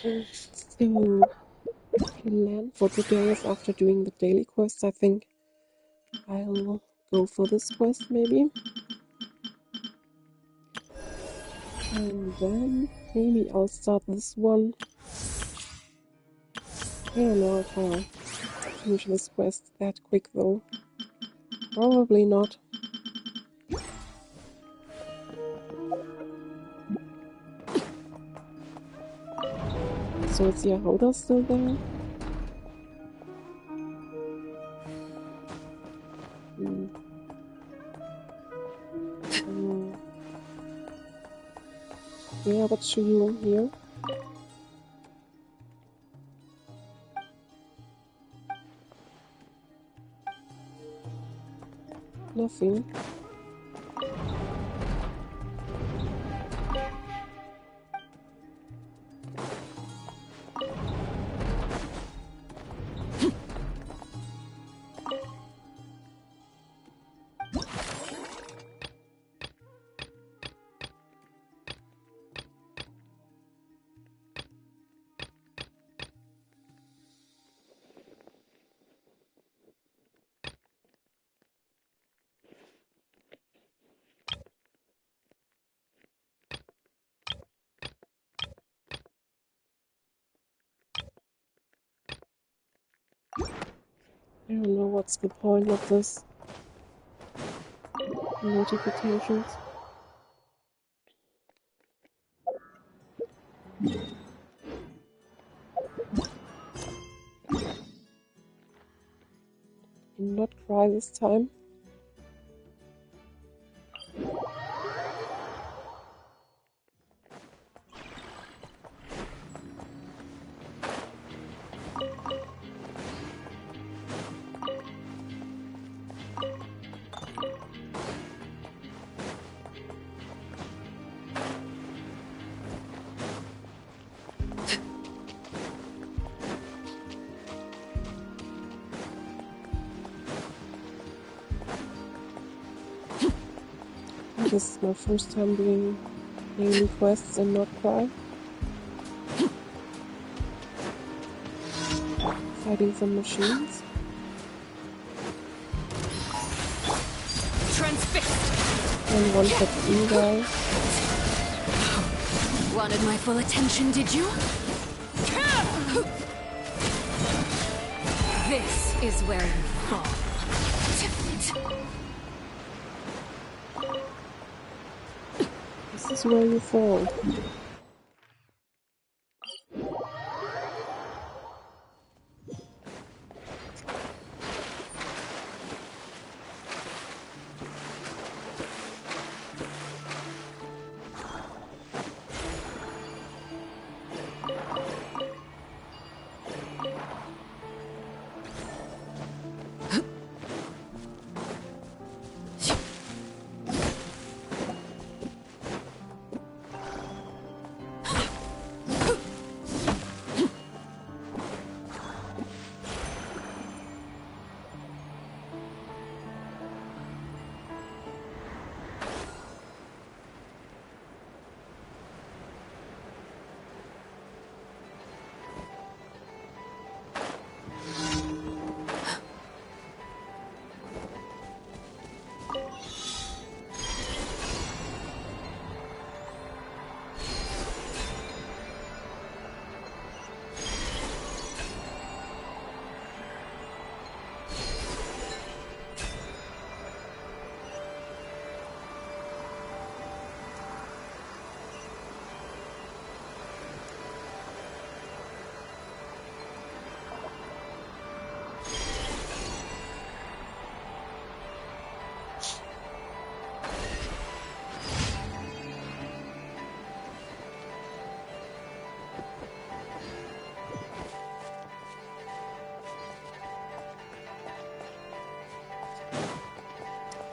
So, plan for today is after doing the daily quest, I think I'll go for this quest maybe. And then maybe I'll start this one. I don't know if I'll finish this quest that quick though. Probably not. So is Yahoda still there? Yeah, what's she doing here? Nothing. I don't know what's the point of this. Notifications. Not cry this time. This is my first time doing daily quests and not cry. Fighting some machines. Transfixed. And one shot blue guy. Wanted my full attention, did you? This is where you fall. This is where you fall.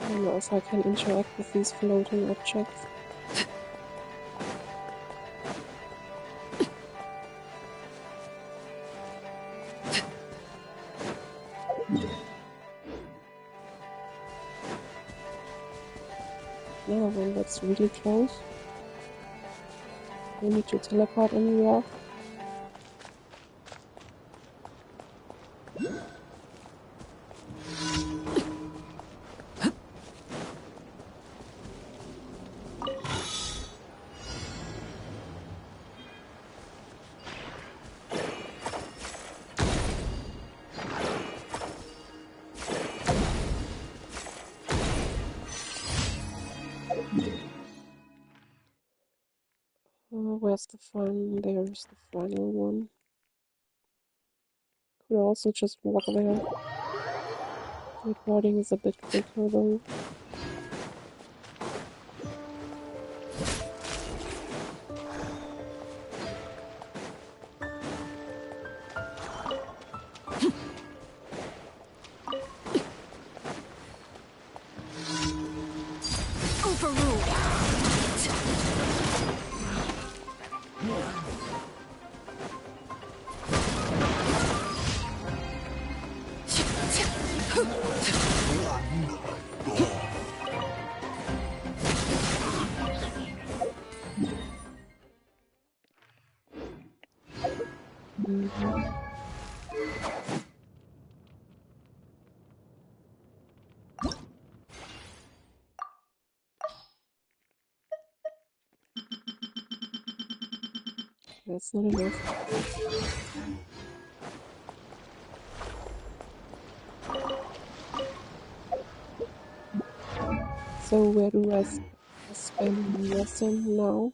I don't know if I can interact with these floating objects. Another one that's really close. I need to teleport anywhere. Where's the final? There's the final one. Could also just walk there. Skateboarding is a bit quicker though. That's not enough. So where do I spend the lesson now?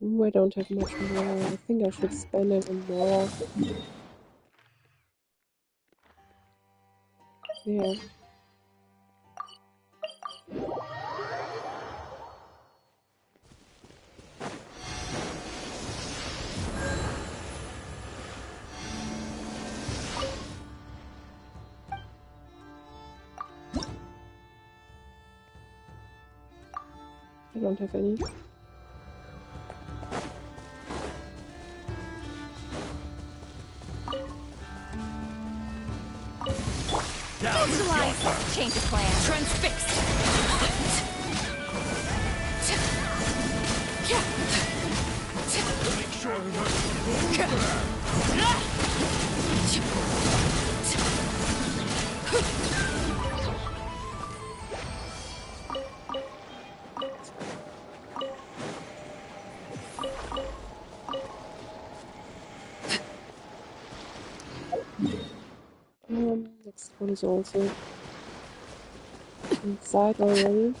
Ooh, I don't have much more. I think I should spend it on more. Yeah. I don't have any. Visualize! Change of plan. Transfix! Make sure Next one is also inside already.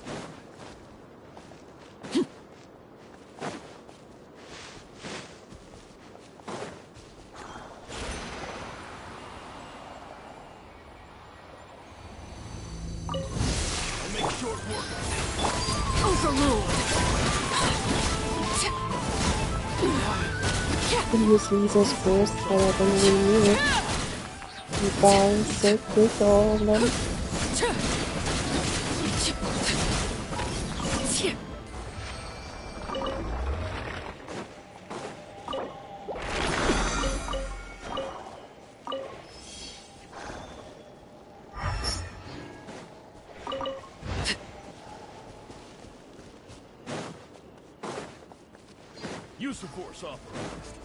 I can use lasers first, but I don't really need it. You die so quick, all of them. use the force authorized.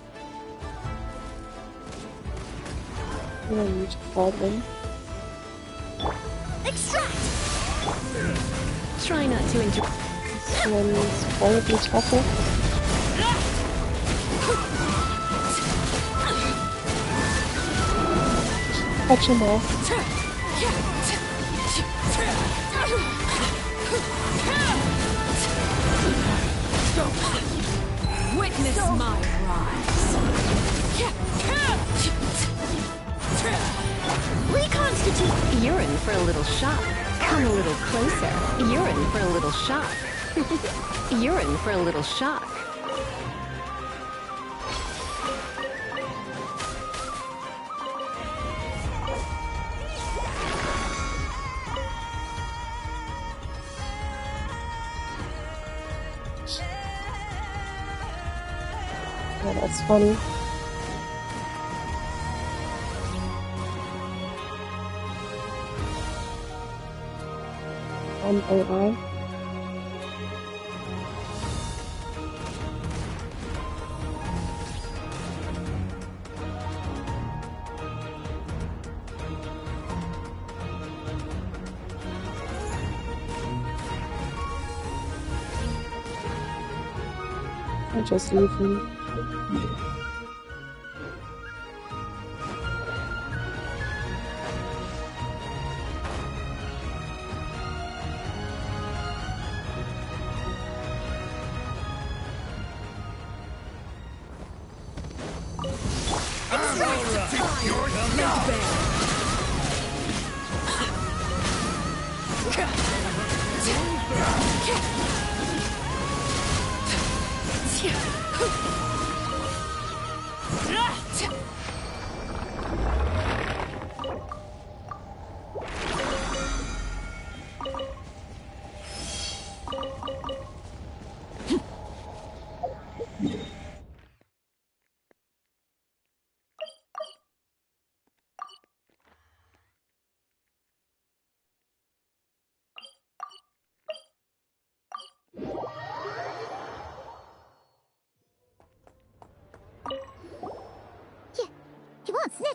I don't need to fight them. Extract! Try not to interrupt. This one is probably tougher. Catch him off. Witness my rise. Reconstitute. You're in for a little shock. Come a little closer. You're in for a little shock. You're in for a little shock. Oh, that's funny. AI. I just leave him.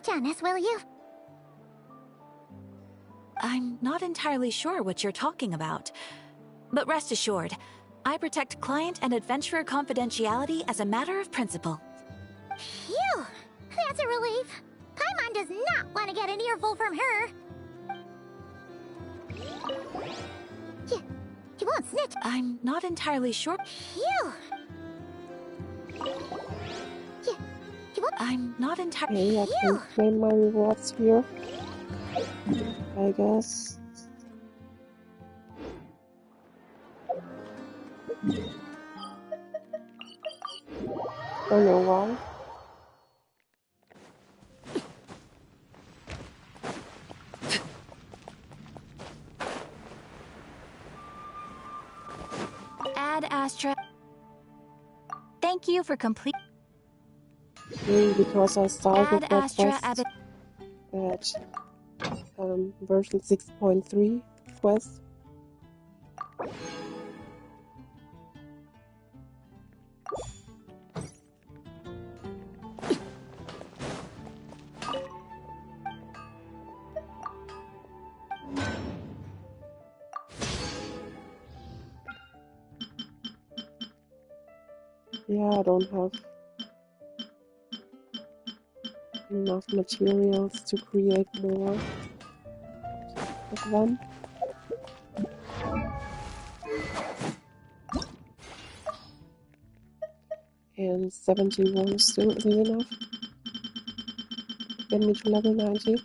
Janice, will you? I'm not entirely sure what you're talking about. But rest assured, I protect client and adventurer confidentiality as a matter of principle. Phew! That's a relief. Paimon does not want to get an earful from her. You won't snitch. I'm not entirely sure. Phew! You won't. I'm not entirely. Okay, I can claim my rewards here, I guess. Don't know why. Ad Astra. Thank you for complete. Maybe because I started Ad that Astra quest at version 6.3 quest. Yeah, I don't have enough materials to create more of them. And 71 still isn't enough to get me to level 90.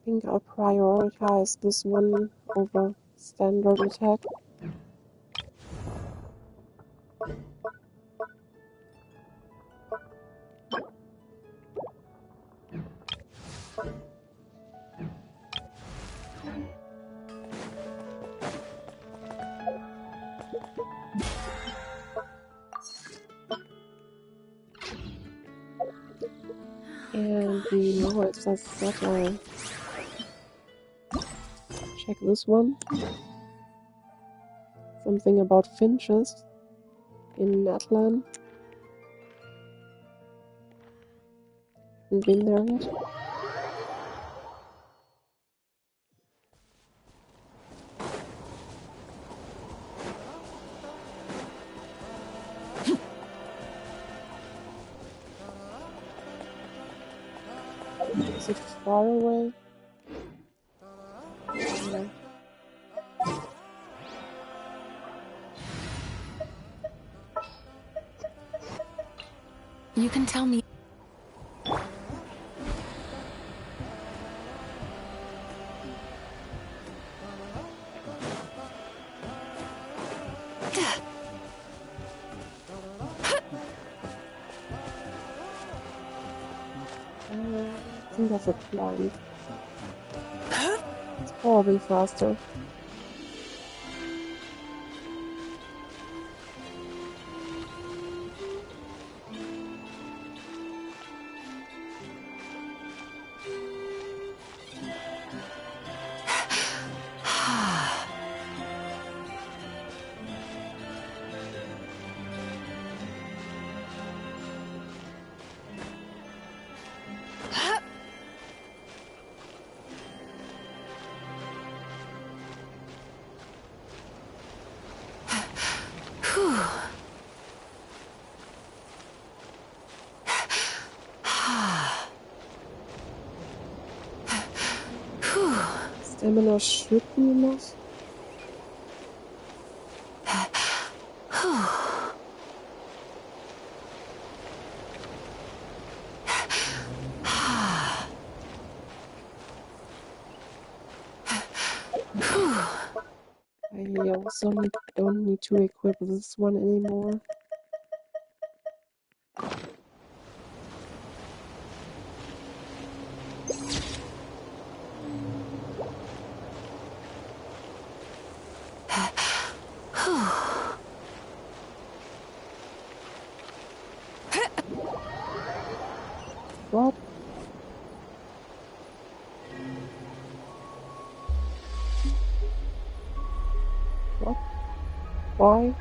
I think I'll prioritize this one over standard attack. And the noise, that's that I'll check this one. Something about finches in Natlan. Haven't been there yet. Is it far away? Yeah. You can tell me. I think that's a plan. It's probably faster. Stamina should be enough. I also don't need to equip this one anymore. Why?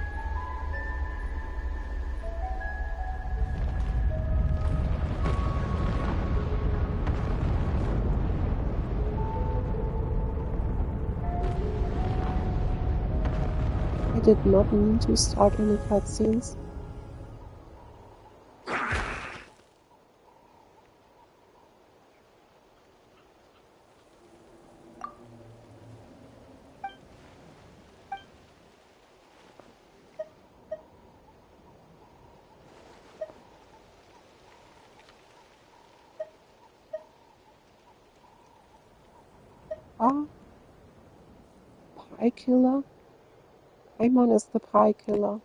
I did not mean to start any cutscenes. Ah, Pie Killer? Paimon is the Pie Killer.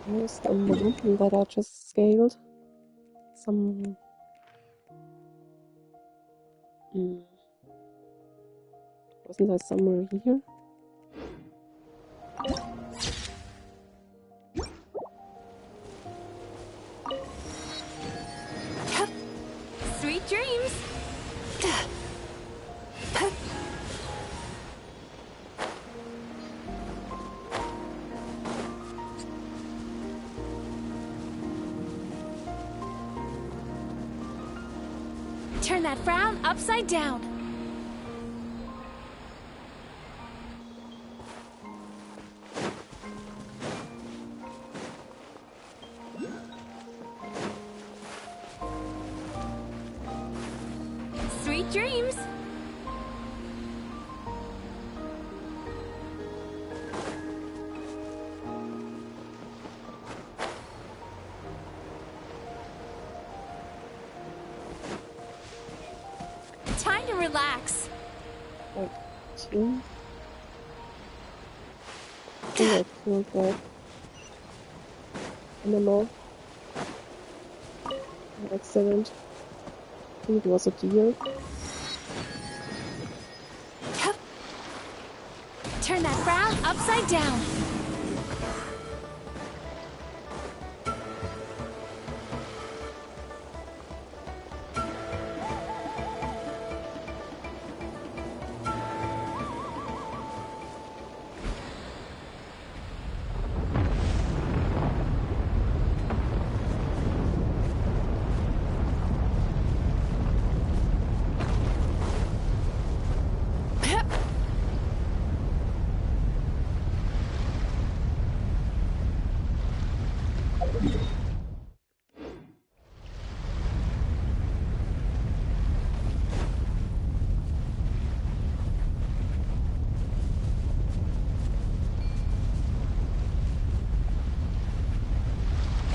Here's the mountain that I just scaled. Some... wasn't there somewhere here? Sweet dreams! Turn that frown upside down. Sweet dreams! Time to relax. Like, two? I think I killed that animal by accident. I think it was a deer. Turn that frown upside down.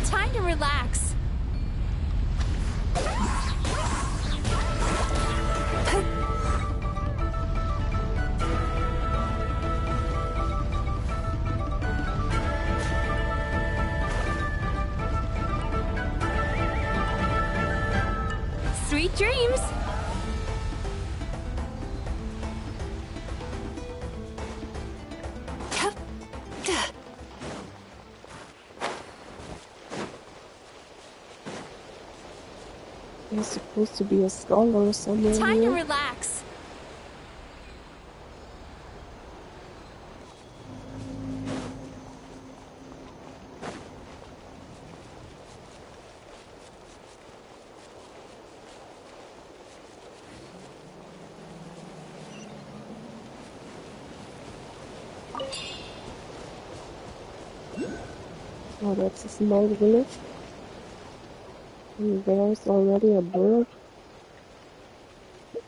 Time to relax. Sweet dreams! There's supposed to be a scholar somewhere Time to here. relax. Oh, that's a small village. And there's already a bird.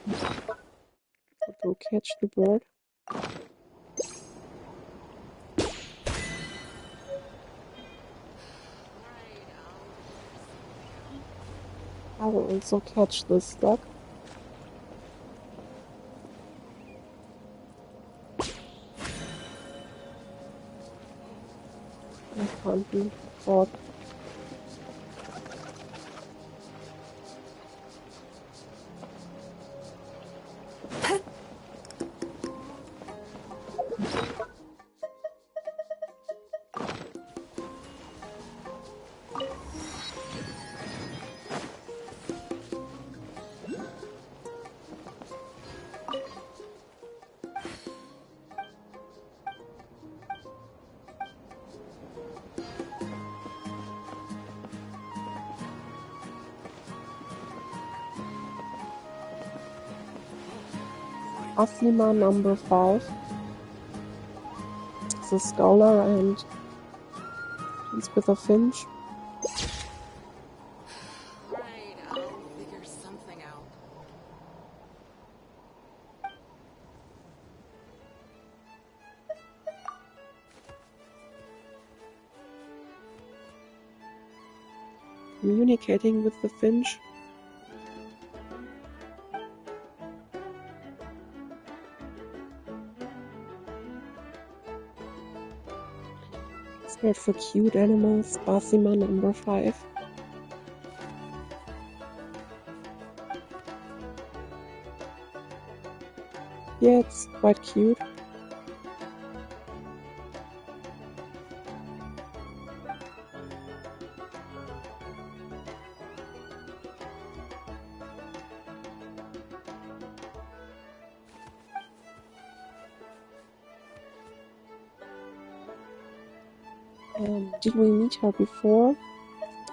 I'll go catch the bird. I will also catch this duck. I can't be caught. Asima number 5 is a scholar and he's with a finch. Right, I'll figure something out. Communicating with the finch. Scared for cute animals, Basima number 5. Yeah, it's quite cute. Did we meet her before?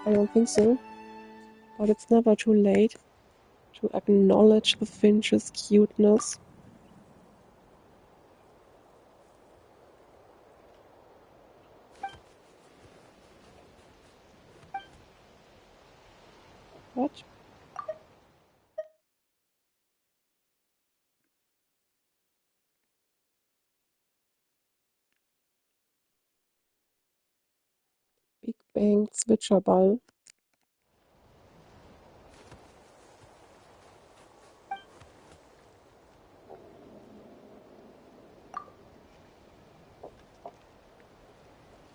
I don't think so. But it's never too late to acknowledge the finch's cuteness. What? Big Bang Zwitscherball.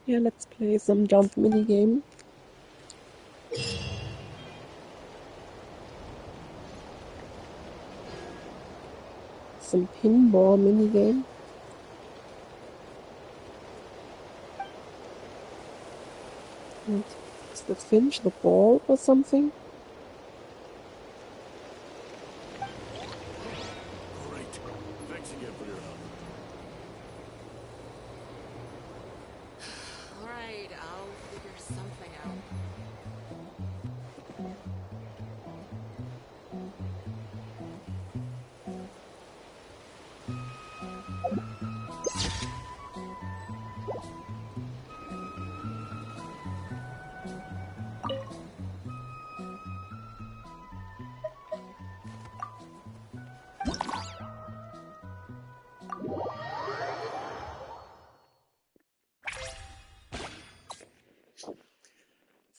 Yeah, let's play some jump minigame. Some pinball minigame. And is the finch the ball or something? Great. Thanks again for your help. Alright, I'll figure something out.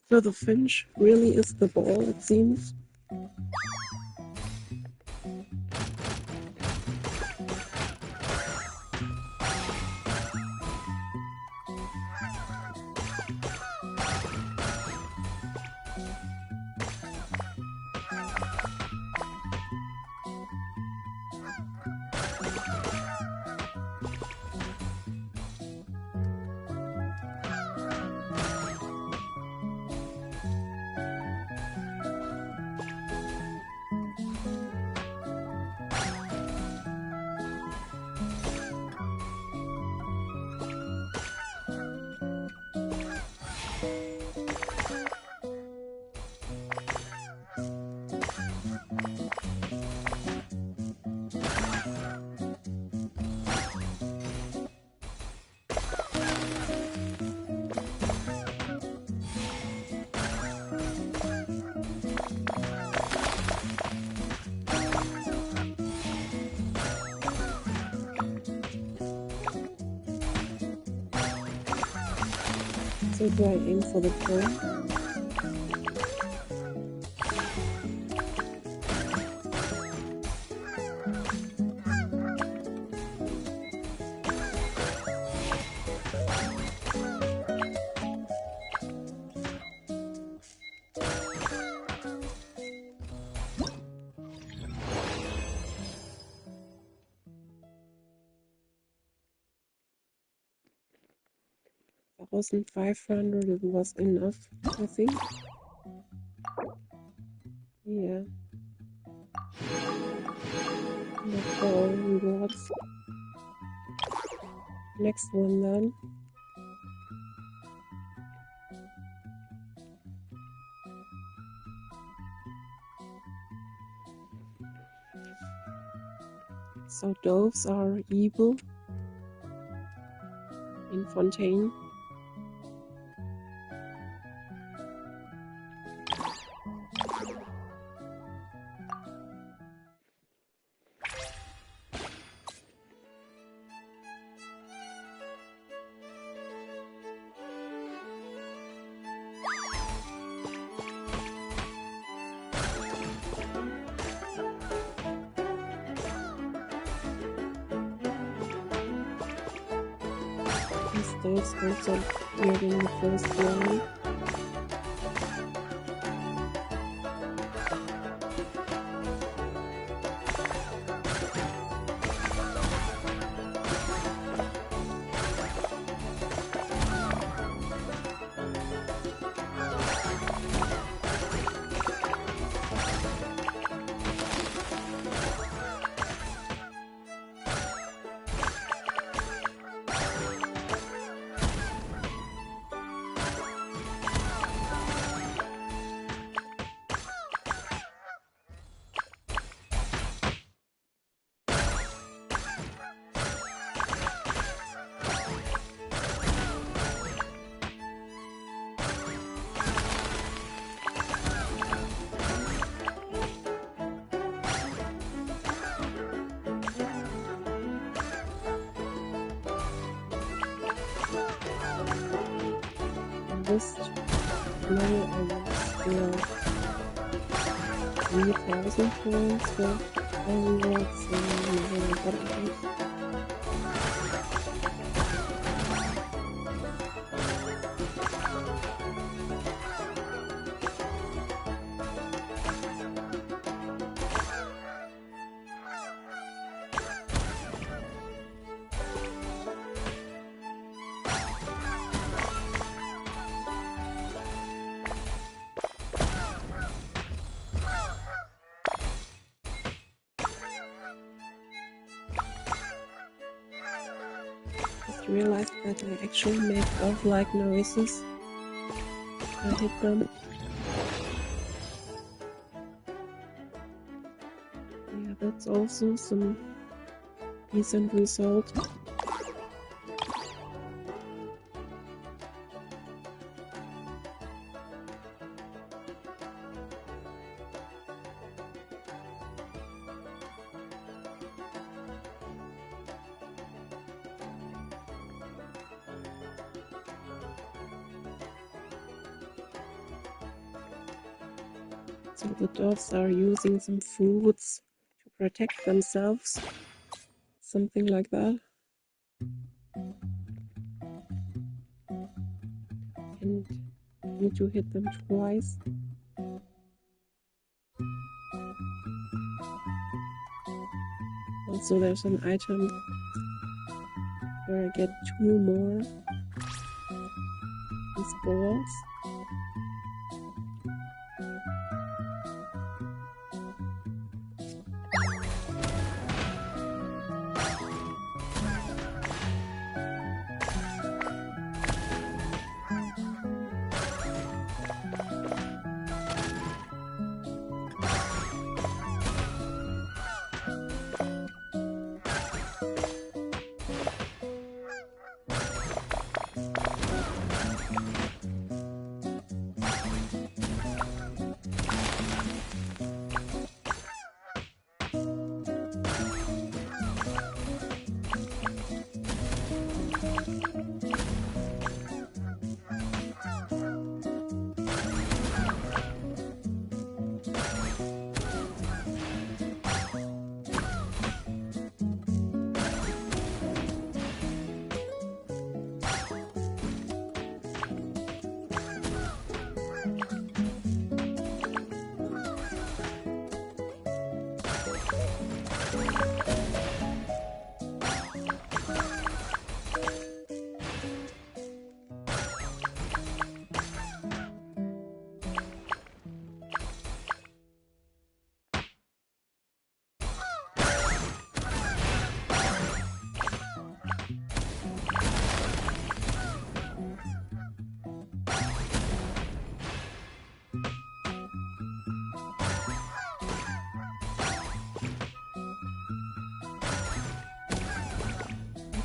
So the finch really is the ball, it seems. So do I aim for the point? 1,500, it was enough, I think. Yeah. Not for all rewards. Next one then. So doves are evil in Fontaine. These doves also appeared in the first one. This level I will still 3,000 points for all rewards and never got it. Just realized that I actually make elf-like noises when I hit them. Yeah, that's also some decent result. So the dogs are using some fruits to protect themselves. Something like that. And need to hit them twice. Also there's an item where I get 2 more these balls.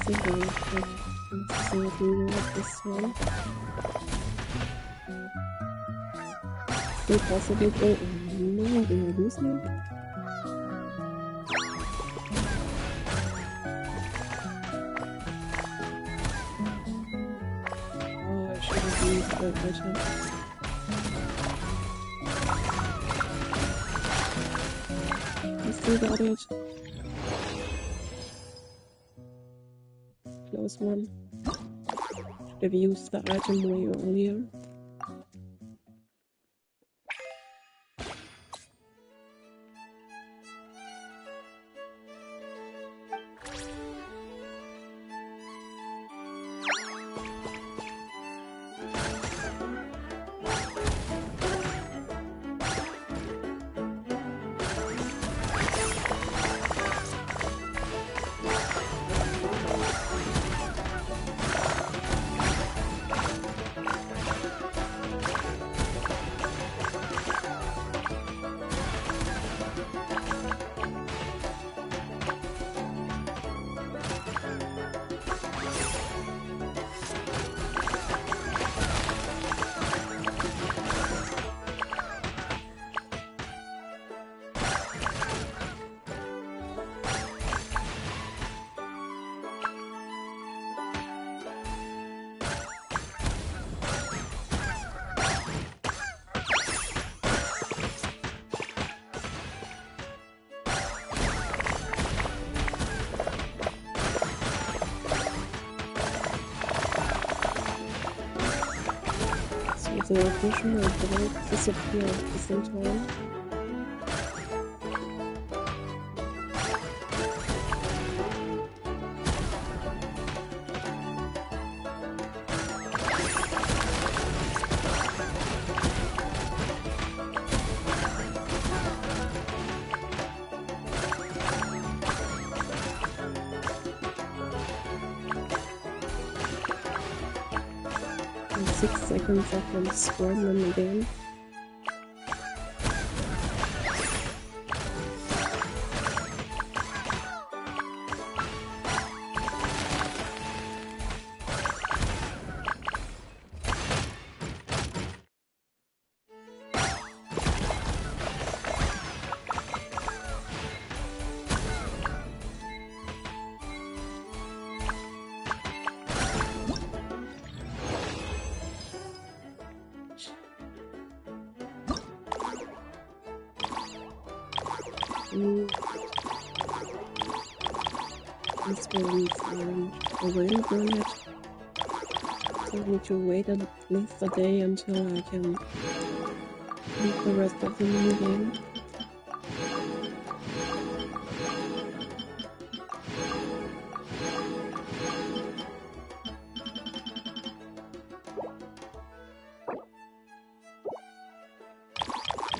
think I should insert reward this one. Still possible. Oh no, did I lose him? Oh, I should have used that item. I still got it. Close one. Should have used the item way earlier. So the additional break disappear at the same time. In 6 seconds I can swarm them again. These ones aren't available yet. So I need to wait at least a day until I can beat the rest of the minigame.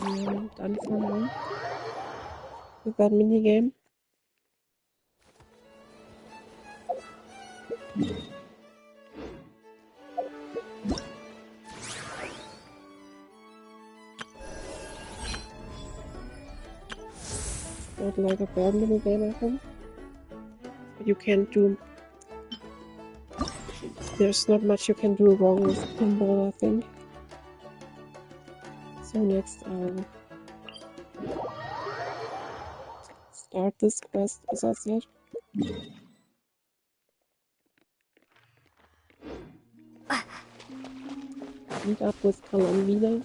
Yeah, done for now with that minigame. Not like a bad minigame, I think. But you can't do. There's not much you can do wrong with pinball, I think. So next I'll start this quest, as I said. Meet up with Kalanvina.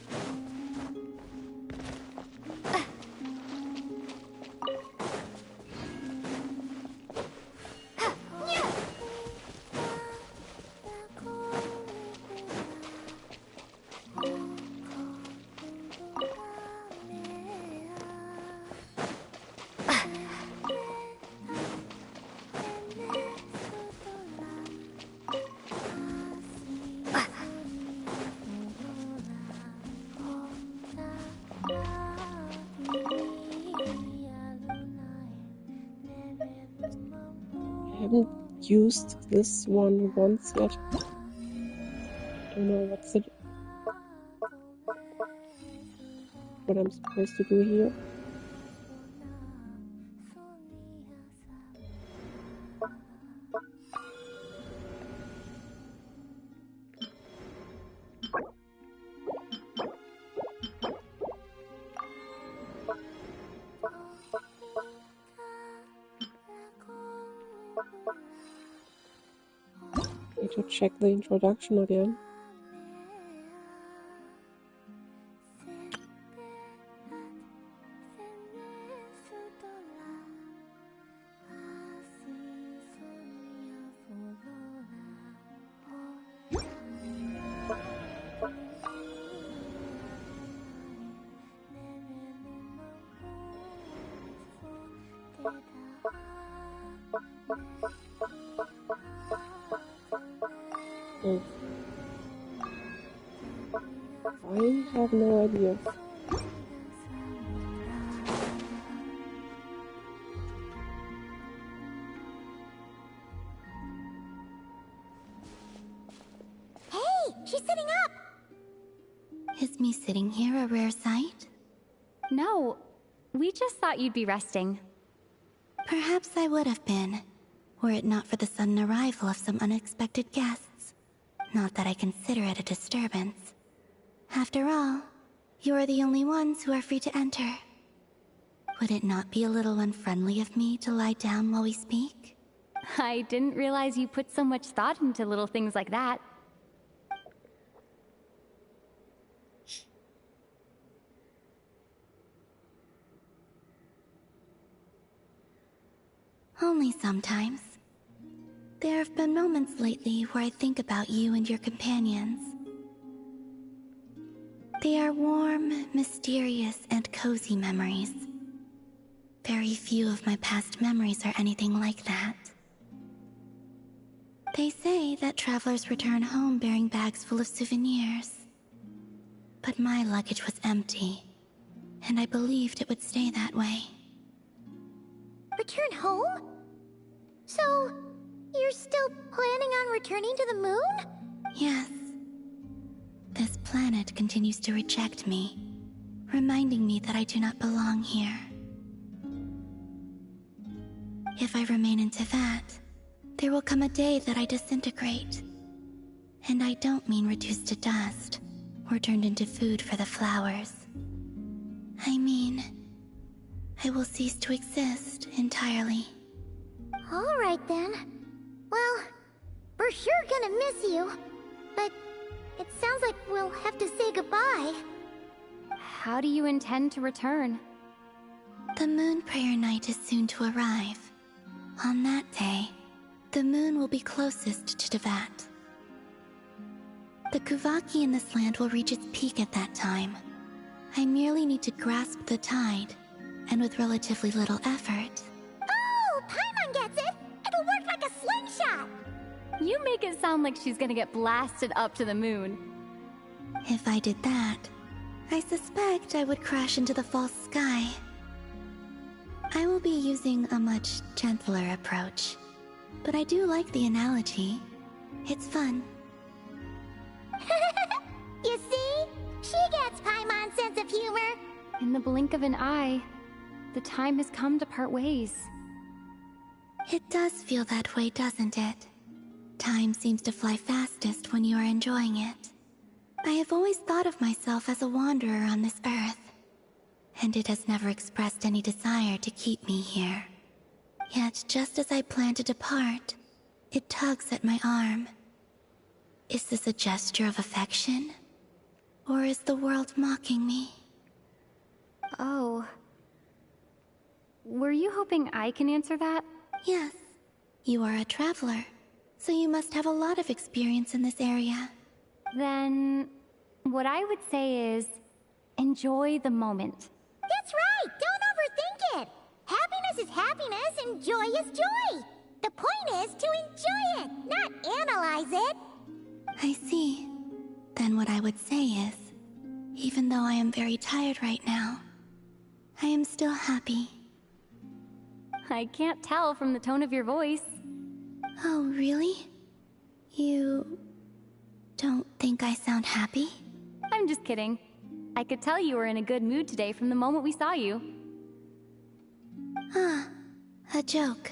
I haven't used this one once yet. Don't know what I'm supposed to do here. Need to check the introduction again. Oh. I have no idea. Hey, she's sitting up! Is me sitting here a rare sight? No, we just thought you'd be resting. Perhaps I would have been, were it not for the sudden arrival of some unexpected guests. Not that I consider it a disturbance. After all, you are the only ones who are free to enter. Would it not be a little unfriendly of me to lie down while we speak? I didn't realize you put so much thought into little things like that. Only sometimes. There have been moments lately where I think about you and your companions. They are warm, mysterious, and cozy memories. Very few of my past memories are anything like that. They say that travelers return home bearing bags full of souvenirs. But my luggage was empty, and I believed it would stay that way. Return home? So, you're still planning on returning to the moon? Yes. This planet continues to reject me, reminding me that I do not belong here. If I remain in Teyvat, there will come a day that I disintegrate. And I don't mean reduced to dust, or turned into food for the flowers. I mean, I will cease to exist entirely. Alright then. Well, we're sure gonna miss you. But it sounds like we'll have to say goodbye. How do you intend to return? The moon prayer night is soon to arrive. On that day, the moon will be closest to Teyvat. The Kuvaki in this land will reach its peak at that time. I merely need to grasp the tide, and with relatively little effort. Oh, Paimon gets it! It'll work like a slingshot! You make it sound like she's gonna get blasted up to the moon. If I did that, I suspect I would crash into the false sky. I will be using a much gentler approach, but I do like the analogy. It's fun. You see? She gets Paimon's sense of humor. In the blink of an eye, the time has come to part ways. It does feel that way, doesn't it? Time seems to fly fastest when you are enjoying it. I have always thought of myself as a wanderer on this earth, and it has never expressed any desire to keep me here. Yet, just as I plan to depart, it tugs at my arm. Is this a gesture of affection? Or is the world mocking me? Oh. Were you hoping I can answer that? Yes. You are a traveler, so you must have a lot of experience in this area. Then, what I would say is, enjoy the moment. That's right! Don't overthink it! Happiness is happiness and joy is joy! The point is to enjoy it, not analyze it! I see. Then what I would say is, even though I am very tired right now, I am still happy. I can't tell from the tone of your voice. Oh, really? You don't think I sound happy? I'm just kidding. I could tell you were in a good mood today from the moment we saw you. Ah, a joke.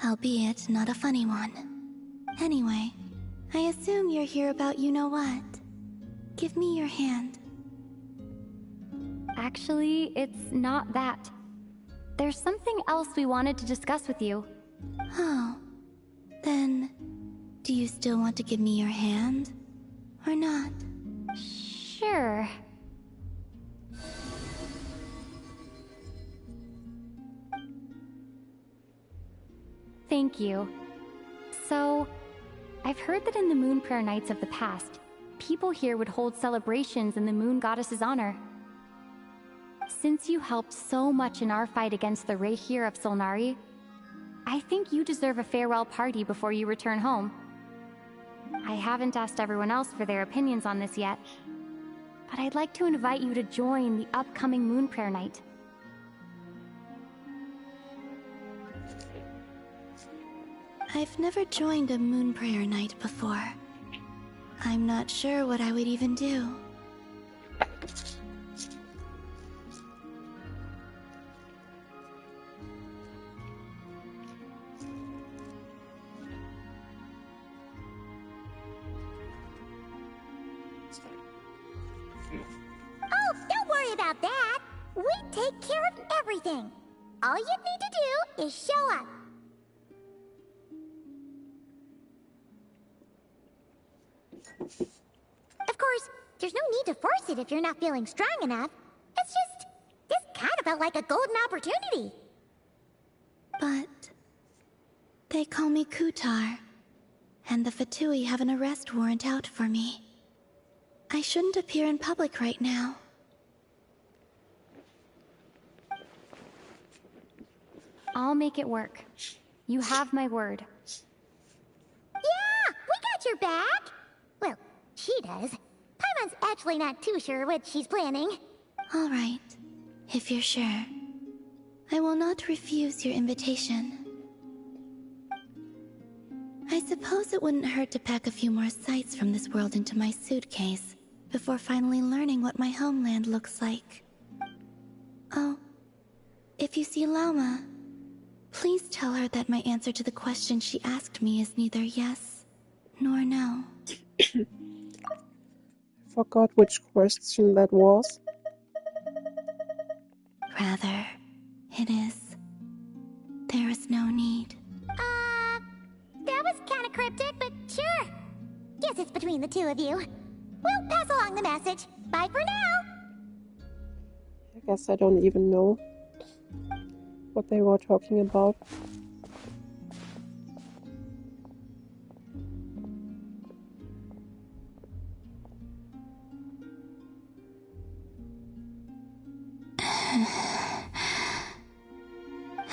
Albeit not a funny one. Anyway, I assume you're here about you-know-what. Give me your hand. Actually, it's not that. There's something else we wanted to discuss with you. Oh, Then, do you still want to give me your hand? Or not? Sure. Thank you. So, I've heard that in the Moon Prayer Nights of the past, people here would hold celebrations in the Moon Goddess's honor. Since you helped so much in our fight against the Rehir of Solnari, I think you deserve a farewell party before you return home. I haven't asked everyone else for their opinions on this yet, but I'd like to invite you to join the upcoming Moon Prayer Night. I've never joined a Moon Prayer Night before. I'm not sure what I would even do. Oh, don't worry about that. We take care of everything. All you need to do is show up. Of course, there's no need to force it if you're not feeling strong enough. It's just, this kind of felt like a golden opportunity. But they call me Kutar, and the Fatui have an arrest warrant out for me. I shouldn't appear in public right now. I'll make it work. You have my word. Yeah, we got your back. Well, she does. Paimon's actually not too sure what she's planning. All right, if you're sure. I will not refuse your invitation. I suppose it wouldn't hurt to pack a few more sights from this world into my suitcase before finally learning what my homeland looks like. Oh, if you see Lauma, please tell her that my answer to the question she asked me is neither yes nor no. Forgot which question that was. Rather, it is. There is no need. That was kind of cryptic, but sure. Guess it's between the two of you. We'll pass along the message. Bye for now. I guess I don't even know what they were talking about.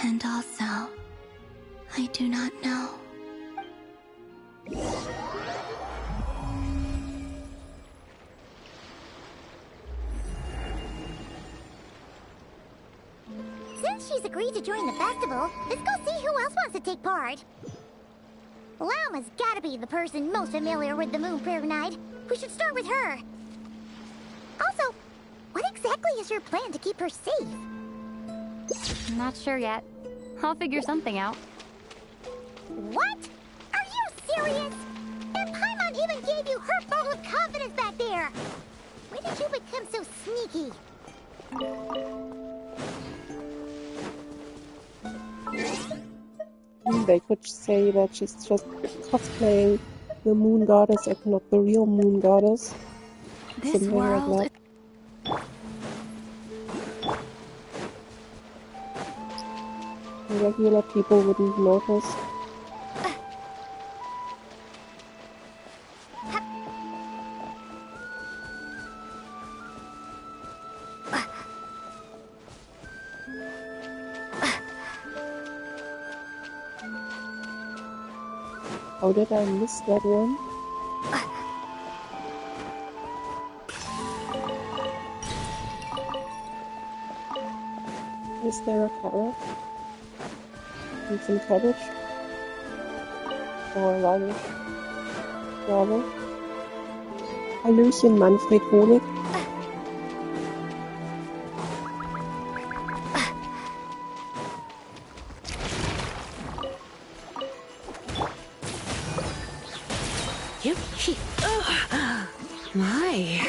And also, I do not know. Since she's agreed to join the festival, let's go see who else wants to take part. Lauma's gotta be the person most familiar with the Moon Prayer Night. We should start with her. Also, what exactly is your plan to keep her safe? I'm not sure yet. I'll figure something out. What? Are you serious? And Paimon even gave you her vote of confidence back there. When did you become so sneaky? They could say that she's just cosplaying the moon goddess and not the real moon goddess. This Something like world. that. Regular people wouldn't notice. How did I miss that one? Is there a carrot? And some cabbage? Or radish? Rather? Hallöchen, Manfred Honig. My.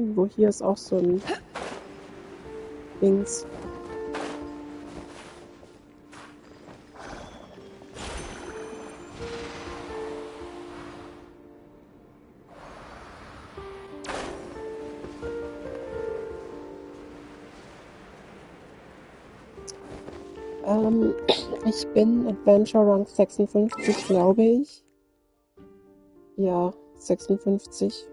Irgendwo hier ist auch so ein Dings. Ich bin Adventure Rang 56, glaube ich. Ja, 56.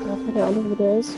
Ja, keine Ahnung, wo der ist.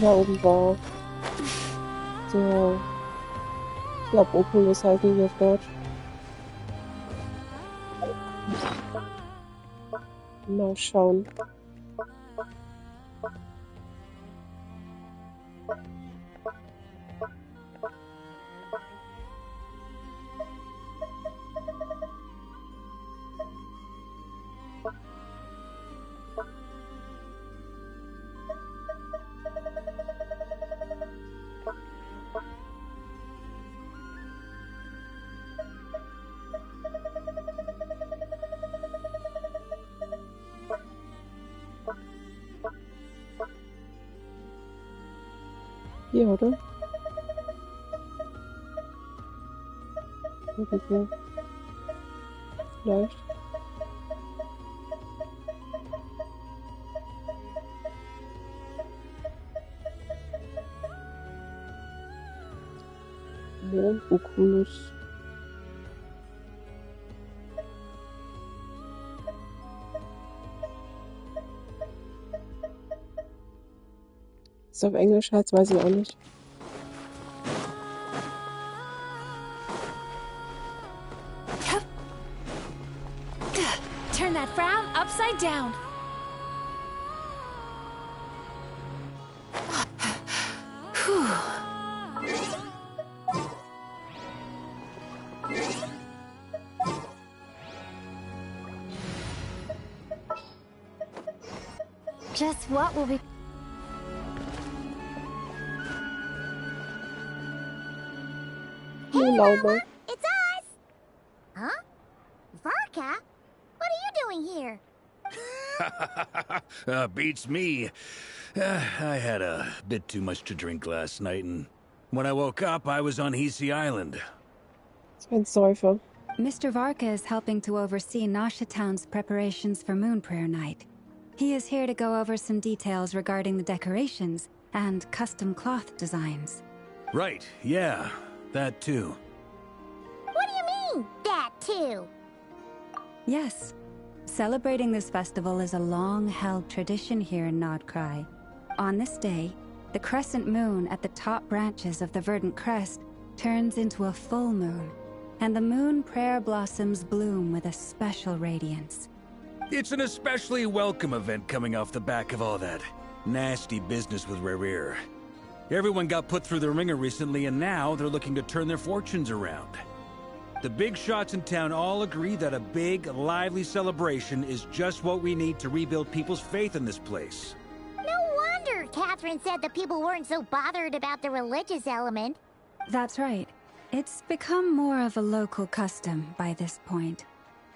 Da oben war der, ich glaube, Oculus heißen die auf Deutsch. Mal schauen. Hier, oder? Irgendwo. Vielleicht. Oculus. Ist auf Englisch heißt, weiß ich auch nicht. Turn that frown upside down. Just what will be... Laube. It's us! Huh? Varka? What are you doing here? Beats me. I had a bit too much to drink last night, and when I woke up, I was on Hisi Island. It's ein Säufer. Mr. Varka is helping to oversee Nasha Town's preparations for Moon Prayer Night. He is here to go over some details regarding the decorations and custom cloth designs. Right, yeah, that too. What do you mean, that too? Yes. Celebrating this festival is a long-held tradition here in Nodcry. On this day, the crescent moon at the top branches of the verdant crest turns into a full moon, and the moon prayer blossoms bloom with a special radiance. It's an especially welcome event coming off the back of all that nasty business with Rare. Everyone got put through the ringer recently, and now they're looking to turn their fortunes around. The big shots in town all agree that a big, lively celebration is just what we need to rebuild people's faith in this place. No wonder Catherine said the people weren't so bothered about the religious element. That's right. It's become more of a local custom by this point.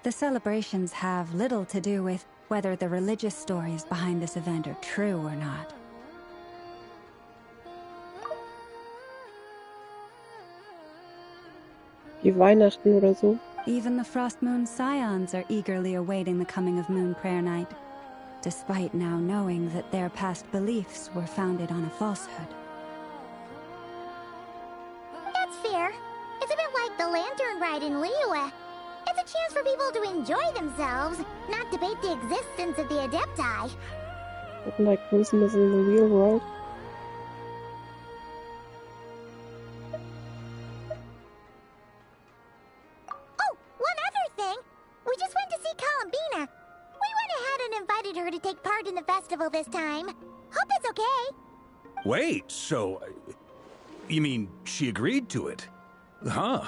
The celebrations have little to do with whether the religious stories behind this event are true or not. Wie Weihnachten oder so. Even the Frost Moon Scions are eagerly awaiting the coming of Moon Prayer Night, despite now knowing that their past beliefs were founded on a falsehood. That's fair. It's a bit like the lantern ride in Liyue. It's a chance for people to enjoy themselves, not debate the existence of the Adepti. Nothing like Christmas in the real world. Oh, one other thing. We just went to see Columbina. We went ahead and invited her to take part in the festival this time. Hope it's okay. Wait, so... you mean she agreed to it? Huh.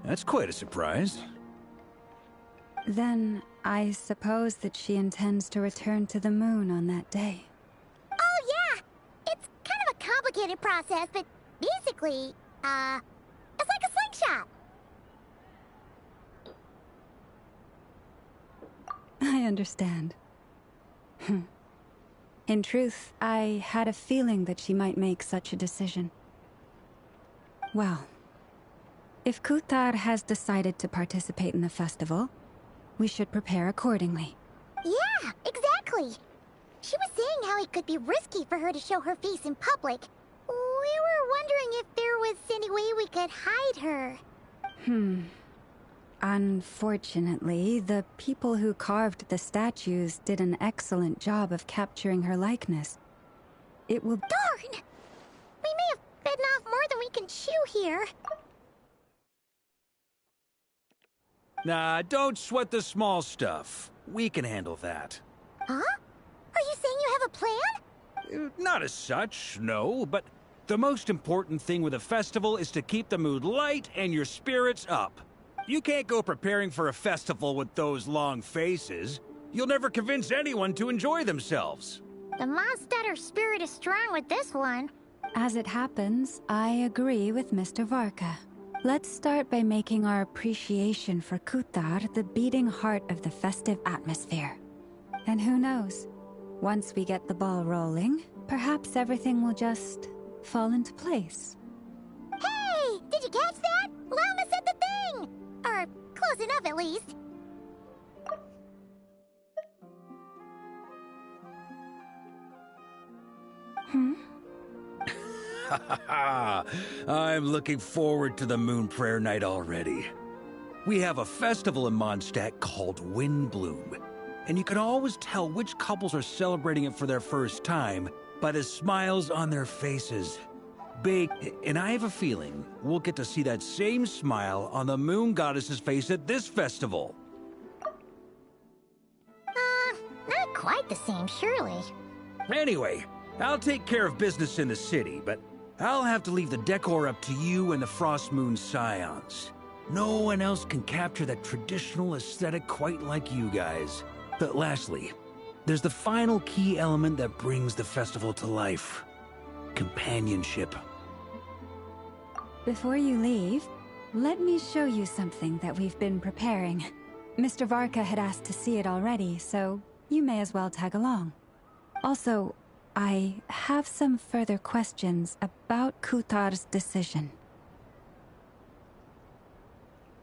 That's quite a surprise. Then, I suppose that she intends to return to the moon on that day. Oh, yeah. It's kind of a complicated process, but basically, it's like a slingshot. I understand. In truth, I had a feeling that she might make such a decision. Well, if Kuthar has decided to participate in the festival, we should prepare accordingly. Yeah, exactly. She was saying how it could be risky for her to show her face in public. We were wondering if there was any way we could hide her. Unfortunately, the people who carved the statues did an excellent job of capturing her likeness. It will... Darn! We may have bitten off more than we can chew here. Nah, don't sweat the small stuff. We can handle that. Huh? Are you saying you have a plan? Not as such, no, but the most important thing with a festival is to keep the mood light and your spirits up. You can't go preparing for a festival with those long faces. You'll never convince anyone to enjoy themselves. The Mondstatter spirit is strong with this one. As it happens, I agree with Mr. Varka. Let's start by making our appreciation for Kuthar the beating heart of the festive atmosphere. And who knows? Once we get the ball rolling, perhaps everything will just fall into place. Hey! Did you catch that? Lama said the thing! Or close enough, at least. I'm looking forward to the Moon Prayer Night already. We have a festival in Mondstadt called Windbloom, and you can always tell which couples are celebrating it for their first time by the smiles on their faces. Big, and I have a feeling we'll get to see that same smile on the Moon Goddess's face at this festival. Not quite the same, surely. Anyway, I'll take care of business in the city, but I'll have to leave the decor up to you and the Frost Moon Scions. No one else can capture that traditional aesthetic quite like you guys. But lastly, there's the final key element that brings the festival to life. Companionship. Before you leave, let me show you something that we've been preparing. Mr. Varka had asked to see it already, so you may as well tag along. Also, I have some further questions about Kuthar's decision.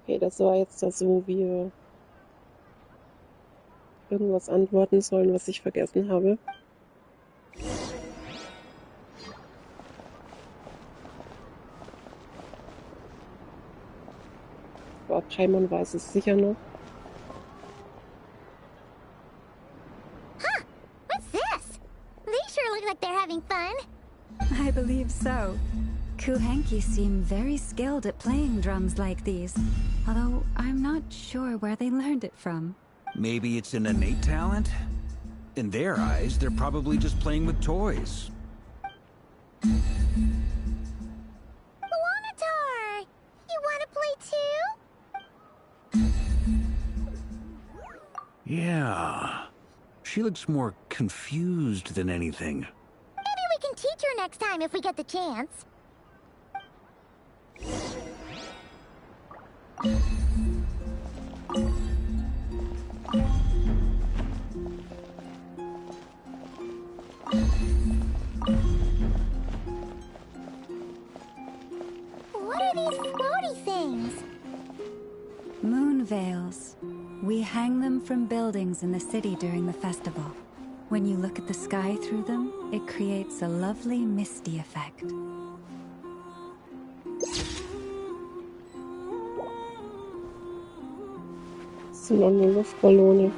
Okay, das war jetzt das, wo wir irgendwas antworten sollen, was ich vergessen habe. Aber Paimon weiß es sicher noch. Huh! What's this? They sure look like they're having fun. I believe so. Kuhenki seem very skilled at playing drums like these, although I'm not sure where they learned it from. Maybe it's an innate talent? In their eyes, they're probably just playing with toys. Wanatar! You want to play too? Yeah. She looks more confused than anything. Maybe we can teach her next time if we get the chance. What are these floaty things? hang them from buildings in the city during the festival. When you look at the sky through them, it creates a lovely misty effect. Das sind auch nur Luftballone.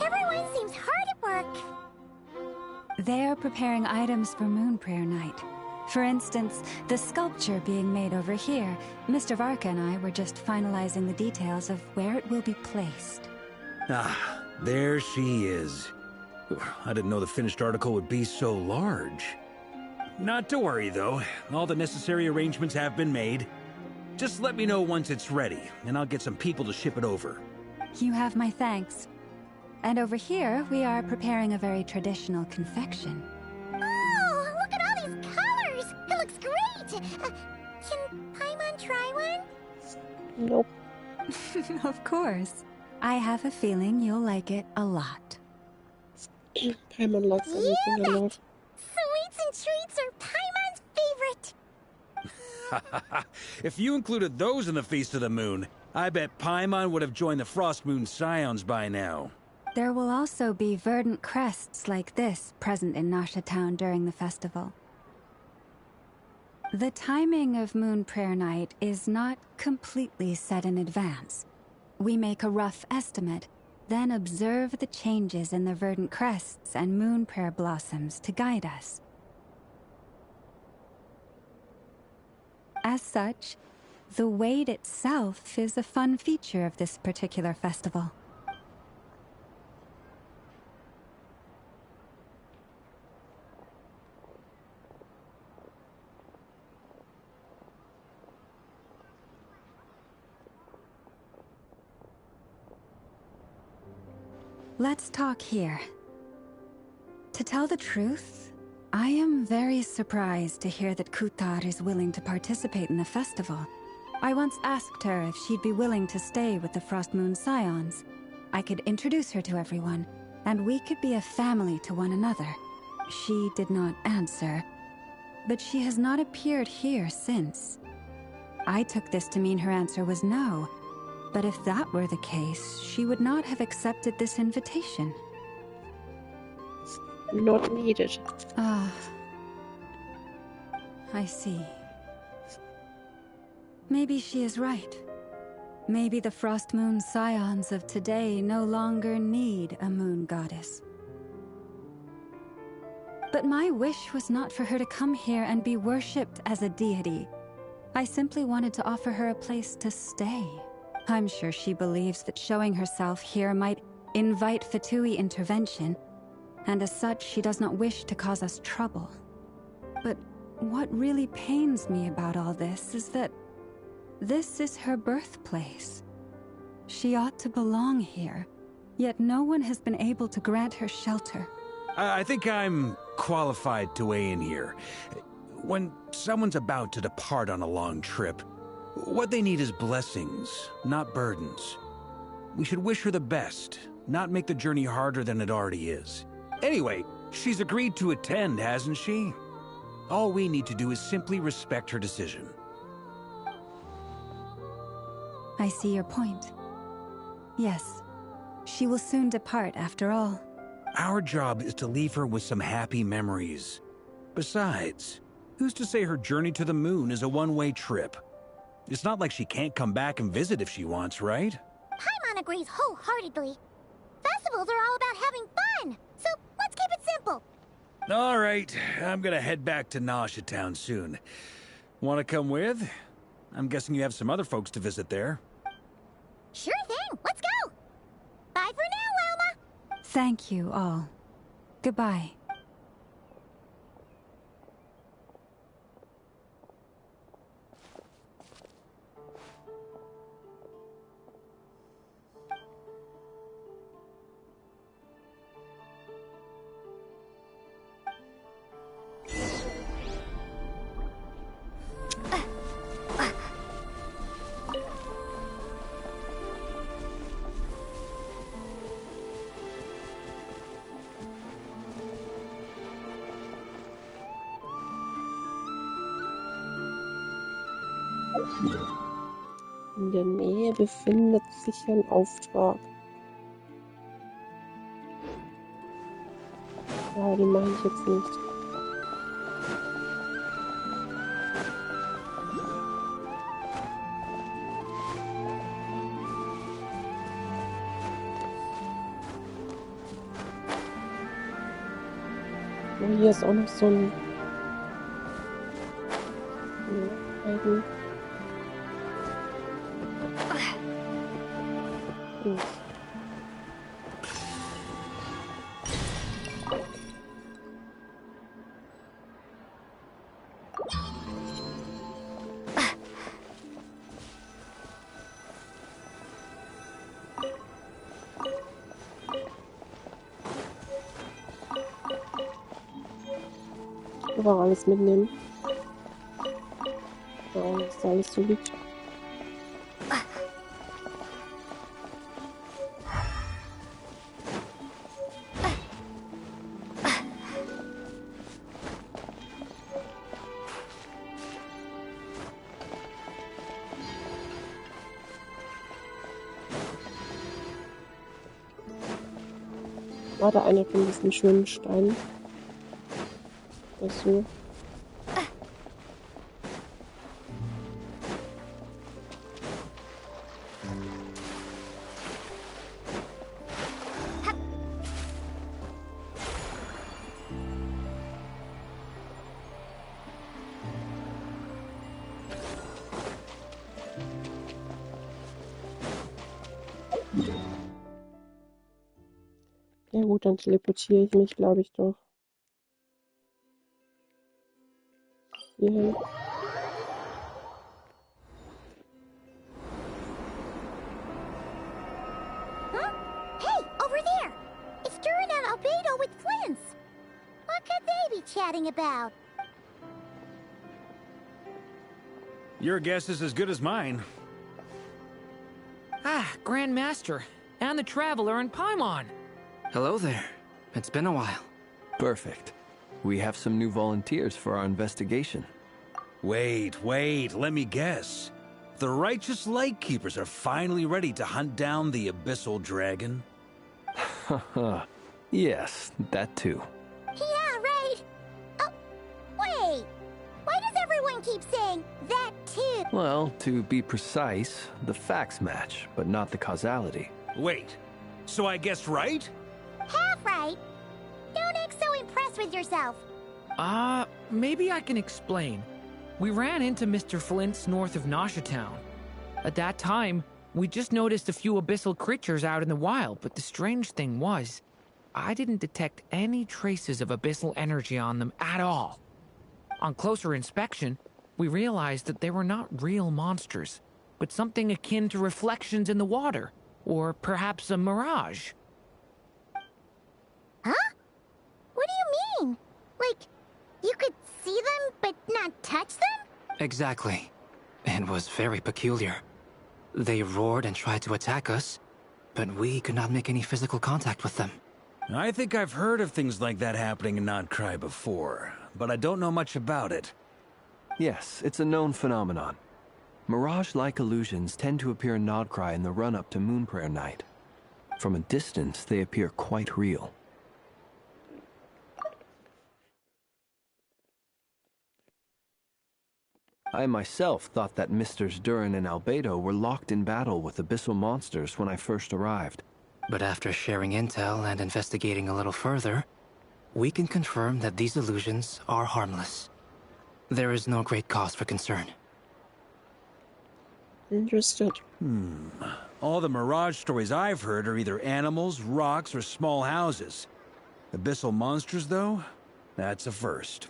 Everyone seems hard at work. They're preparing items for Moon Prayer Night. For instance, the sculpture being made over here, Mr. Varka and I were just finalizing the details of where it will be placed. Ah, there she is. I didn't know the finished article would be so large. Not to worry, though. All the necessary arrangements have been made. Just let me know once it's ready, and I'll get some people to ship it over. You have my thanks. And over here, we are preparing a very traditional confection. Oh, look at all these colors! It looks great! Can Paimon try one? Nope. Of course. I have a feeling you'll like it a lot. Paimon likes everything a lot. Sweets and treats are Paimon's favorite. If you included those in the Feast of the Moon, I bet Paimon would have joined the Frost Moon Scions by now. There will also be verdant crests like this present in Nasha Town during the festival. The timing of Moon Prayer Night is not completely set in advance. We make a rough estimate, then observe the changes in the verdant crests and moon prayer blossoms to guide us. As such, the wait itself is a fun feature of this particular festival. Let's talk here. To tell the truth, I am very surprised to hear that Kutar is willing to participate in the festival. I once asked her if she'd be willing to stay with the Frost Moon Scions. I could introduce her to everyone, and we could be a family to one another. She did not answer, but she has not appeared here since. I took this to mean her answer was no. But if that were the case, she would not have accepted this invitation. Not needed. Ah. I see. Maybe she is right. Maybe the Frost Moon Scions of today no longer need a moon goddess. But my wish was not for her to come here and be worshipped as a deity. I simply wanted to offer her a place to stay. I'm sure she believes that showing herself here might invite Fatui intervention, and as such she does not wish to cause us trouble. But what really pains me about all this is that this is her birthplace. She ought to belong here, yet no one has been able to grant her shelter. I think I'm qualified to weigh in here. When someone's about to depart on a long trip, what they need is blessings, not burdens. We should wish her the best, not make the journey harder than it already is. Anyway, she's agreed to attend, hasn't she? All we need to do is simply respect her decision. I see your point. Yes, she will soon depart after all. Our job is to leave her with some happy memories. Besides, who's to say her journey to the moon is a one-way trip? It's not like she can't come back and visit if she wants, right? Paimon agrees wholeheartedly. Festivals are all about having fun, so let's keep it simple. All right, I'm gonna head back to Nasha Town soon. Want to come with? I'm guessing you have some other folks to visit there. Sure thing, let's go! Bye for now, Wilma! Thank you all. Goodbye. In der Nähe befindet sich ein Auftrag. Aber den mache ich jetzt nicht. Oh, hier ist auch noch so ein Eigen. Gut. Einfach alles mitnehmen. Ja, dass da alles so liegt. War da einer von diesen schönen Steinen? So. Ja gut, dann teleportiere ich mich, glaube ich, doch. Hierhin. Huh? Hey, over there! It's Durin and Albedo with Flints! What could they be chatting about? Your guess is as good as mine. Ah, Grand Master, and the Traveler and Paimon. Hello there. It's been a while. Perfect. We have some new volunteers for our investigation. Wait, let me guess. The righteous Lightkeepers are finally ready to hunt down the Abyssal Dragon? Haha. Yes, that too. Yeah, right! Oh, wait! Why does everyone keep saying that too? Well, to be precise, the facts match, but not the causality. Wait, so I guessed right? Half right! Don't act so impressed with yourself. Maybe I can explain. We ran into Mr. Flint's north of Nasha Town. At that time, we just noticed a few abyssal creatures out in the wild, but the strange thing was, I didn't detect any traces of abyssal energy on them at all. On closer inspection, we realized that they were not real monsters, but something akin to reflections in the water, or perhaps a mirage. Huh? What do you mean? Like, you could see them but not touch them? Exactly. It was very peculiar. They roared and tried to attack us, but we could not make any physical contact with them. I think I've heard of things like that happening in Nodcry before, but I don't know much about it. Yes, it's a known phenomenon. Mirage-like illusions tend to appear in Nodcry in the run-up to Moonprayer Night. From a distance, they appear quite real. I myself thought that Misters Durin and Albedo were locked in battle with abyssal monsters when I first arrived. But after sharing intel and investigating a little further, we can confirm that these illusions are harmless. There is no great cause for concern. Understood. All the Mirage stories I've heard are either animals, rocks, or small houses. Abyssal monsters, though? That's a first.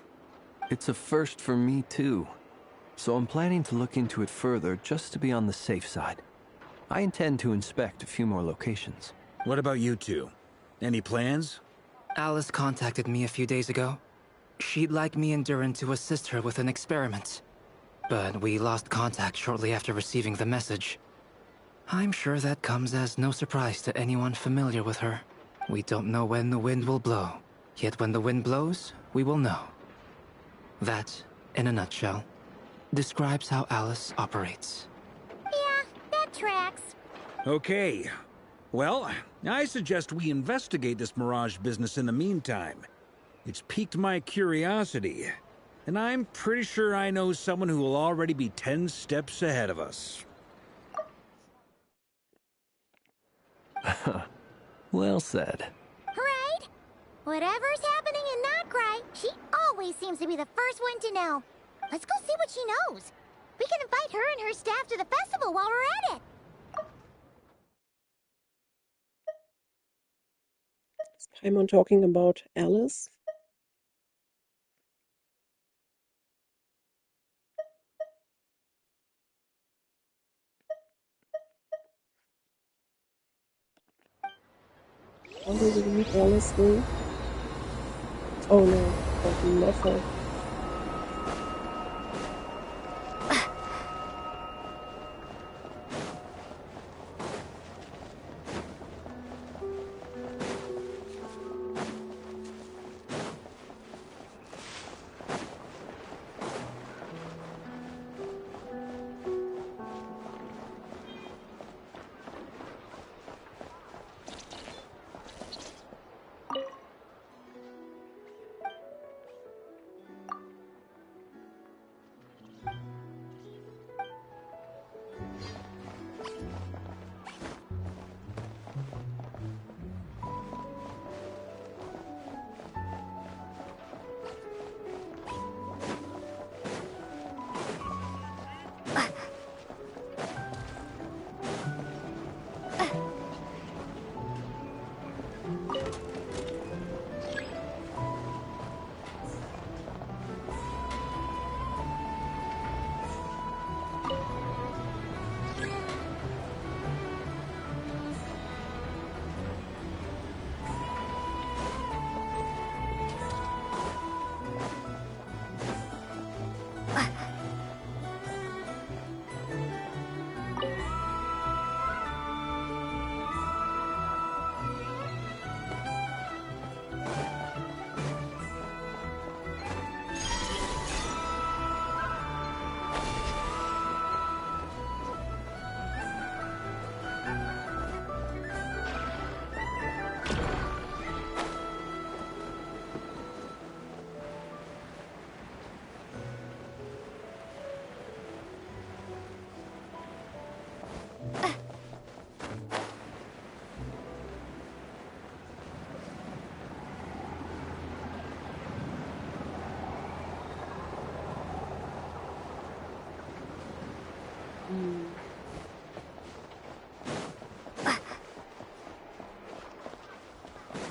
It's a first for me, too. So I'm planning to look into it further just to be on the safe side. I intend to inspect a few more locations. What about you two? Any plans? Alice contacted me a few days ago. She'd like me and Durin to assist her with an experiment. But we lost contact shortly after receiving the message. I'm sure that comes as no surprise to anyone familiar with her. We don't know when the wind will blow. Yet when the wind blows, we will know. That, in a nutshell. describes how Alice operates. Yeah, that tracks. Okay. Well, I suggest we investigate this Mirage business in the meantime. It's piqued my curiosity, and I'm pretty sure I know someone who will already be 10 steps ahead of us. Well said. Right? Whatever's happening in Notcry, she always seems to be the first one to know. Let's go see what she knows. We can invite her and her staff to the festival while we're at it. Is Paimon talking about Alice? What do we meet Alice through? Oh no, but never.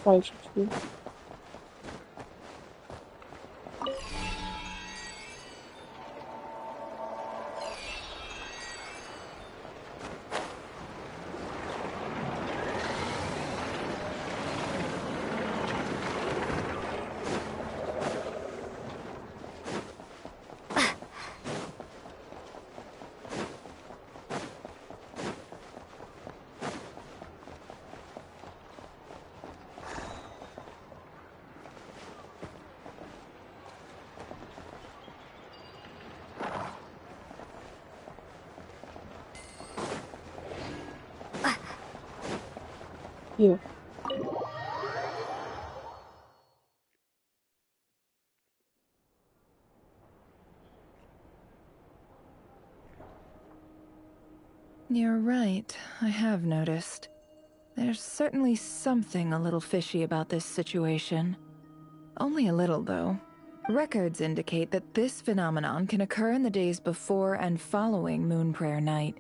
Falsche Tür. Hier. You're right, I have noticed. There's certainly something a little fishy about this situation. Only a little, though. Records indicate that this phenomenon can occur in the days before and following Moon Prayer Night.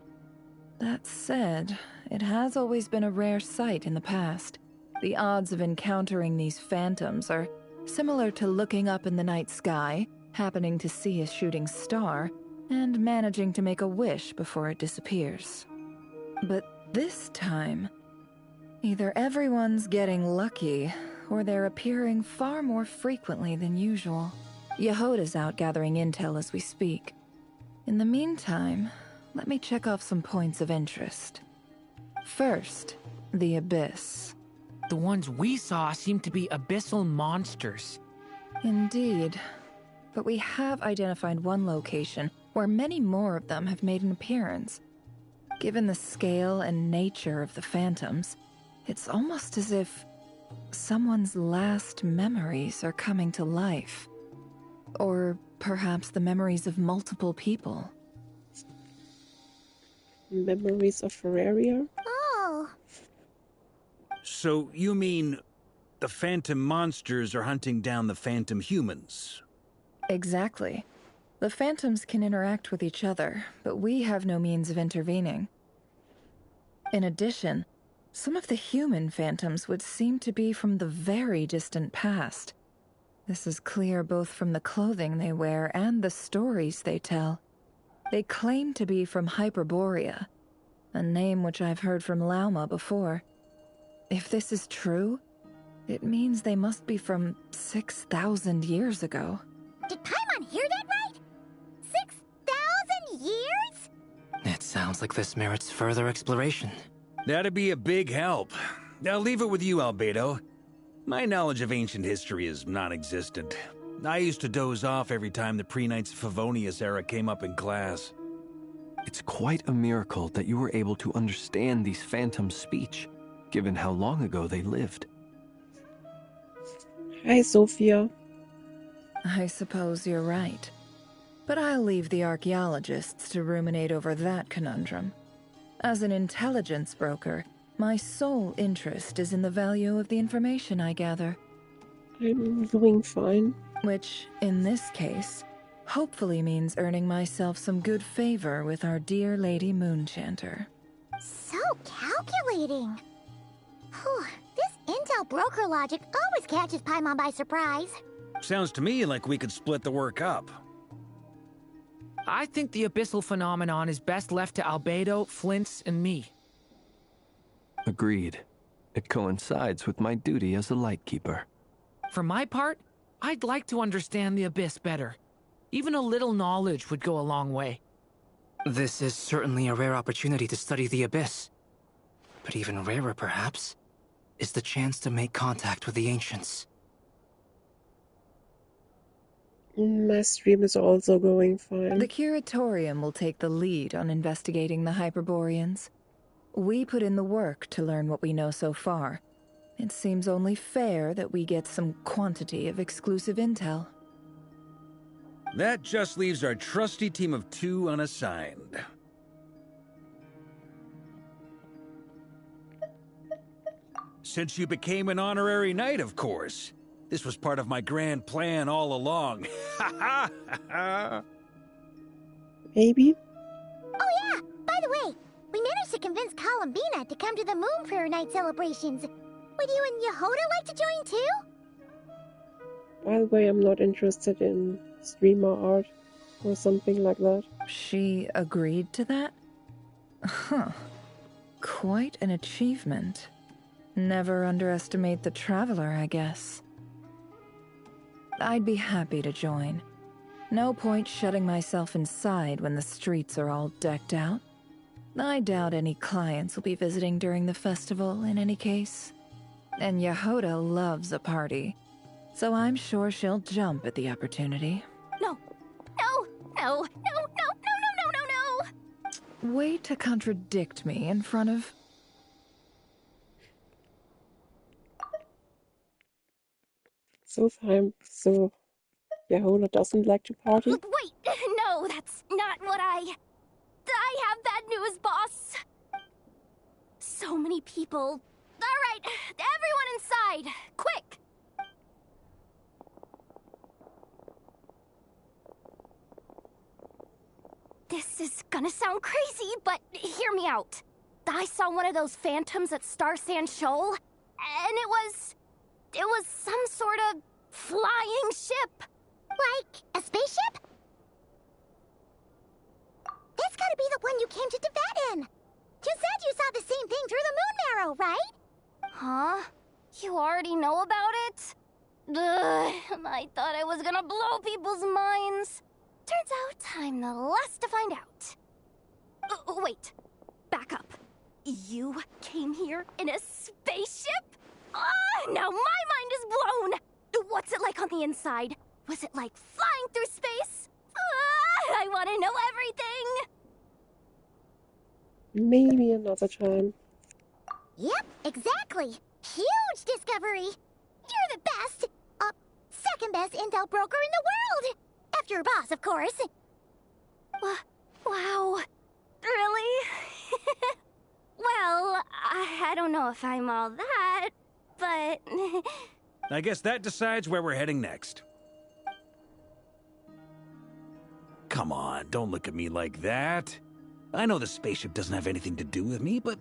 That said, it has always been a rare sight in the past. The odds of encountering these phantoms are similar to looking up in the night sky, happening to see a shooting star, and managing to make a wish before it disappears. But this time, either everyone's getting lucky, or they're appearing far more frequently than usual. Yehoda's out gathering intel as we speak. In the meantime, let me check off some points of interest. First, the Abyss. The ones we saw seem to be abyssal monsters. Indeed. But we have identified one location where many more of them have made an appearance. Given the scale and nature of the phantoms, it's almost as if someone's last memories are coming to life. Or perhaps the memories of multiple people. Memories of Ferraria? Oh. So you mean the phantom monsters are hunting down the phantom humans? Exactly. The phantoms can interact with each other, but we have no means of intervening. In addition, some of the human phantoms would seem to be from the very distant past. This is clear both from the clothing they wear and the stories they tell. They claim to be from Hyperborea, a name which I've heard from Lauma before. If this is true, it means they must be from 6,000 years ago. Did Paimon hear that right? 6,000 years? It sounds like this merits further exploration. That'd be a big help. I'll leave it with you, Albedo. My knowledge of ancient history is non-existent. I used to doze off every time the pre-Knights of Favonius era came up in class. It's quite a miracle that you were able to understand these phantoms' speech, given how long ago they lived. Hi, Sophia. I suppose you're right. But I'll leave the archaeologists to ruminate over that conundrum. As an intelligence broker, my sole interest is in the value of the information I gather. I'm doing fine. Which, in this case, hopefully means earning myself some good favor with our dear Lady Moonchanter. So calculating. Whew, this intel broker logic always catches Paimon by surprise. Sounds to me like we could split the work up. I think the abyssal phenomenon is best left to Albedo, Flints, and me. Agreed. It coincides with my duty as a lightkeeper. For my part, I'd like to understand the abyss better. Even a little knowledge would go a long way. This is certainly a rare opportunity to study the abyss. But even rarer, perhaps, is the chance to make contact with the ancients. My stream is also going fine. The Curatorium will take the lead on investigating the Hyperboreans. We put in the work to learn what we know so far. It seems only fair that we get some quantity of exclusive intel. That just leaves our trusty team of 2 unassigned. Since you became an honorary knight, of course. This was part of my grand plan all along. Ha ha! Maybe? Oh yeah, by the way, we managed to convince Columbina to come to the Moon Prayer Night celebrations. Would you and Yehoda like to join too? By the way, I'm not interested in streamer art or something like that. She agreed to that? Huh. Quite an achievement. Never underestimate the traveler, I guess. I'd be happy to join. No point shutting myself inside when the streets are all decked out. I doubt any clients will be visiting during the festival in any case. And Yehoda loves a party, so I'm sure she'll jump at the opportunity. No, no, no, no, no, no, no, no, no, no! Way to contradict me in front of... So Yehoda doesn't like to party? Wait, no, that's not what I have bad news, boss! So many people. Alright, everyone inside, quick! This is gonna sound crazy, but hear me out. I saw one of those phantoms at Star Sand Shoal, and it was some sort of flying ship. Like a spaceship? That's gotta be the one you came to Tibet in. You said you saw the same thing through the moon marrow, right? Huh? You already know about it? Ugh, I thought I was gonna blow people's minds. Turns out I'm the last to find out. Wait, back up. You came here in a spaceship? Now my mind is blown! What's it like on the inside? Was it like flying through space? I want to know everything! Maybe another time. Yep, exactly. Huge discovery. You're the best. Second best intel broker in the world. After your boss, of course. Wow. Really? Well, I don't know if I'm all that, but... I guess that decides where we're heading next. Come on, don't look at me like that. I know the spaceship doesn't have anything to do with me, but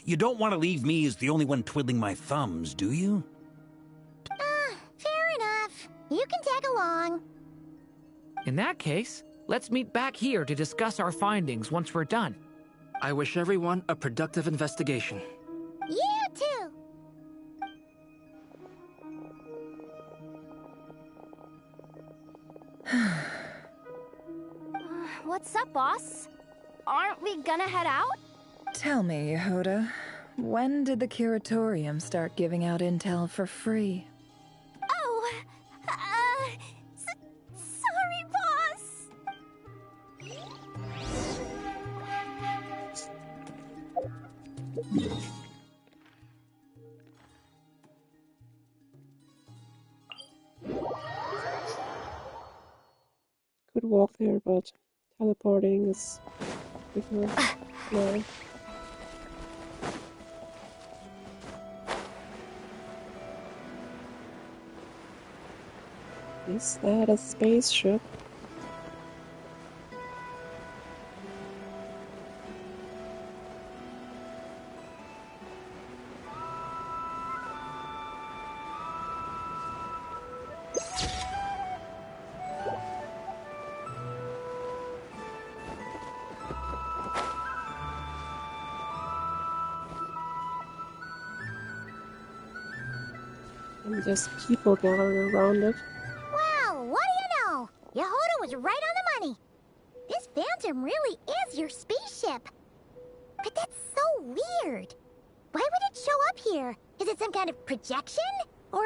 you don't want to leave me as the only one twiddling my thumbs, do you? Fair enough. You can tag along. In that case, let's meet back here to discuss our findings once we're done. I wish everyone a productive investigation. You too. What's up, boss? Aren't we gonna head out? Tell me, Yehuda, when did the Curatorium start giving out intel for free? Oh, sorry, boss. Could walk there, but teleporting is quicker now. Is that a spaceship? And there's people gathering around it. Well, what do you know? Yehuda was right on the money. This Phantom really is your spaceship. But that's so weird. Why would it show up here? Is it some kind of projection? Or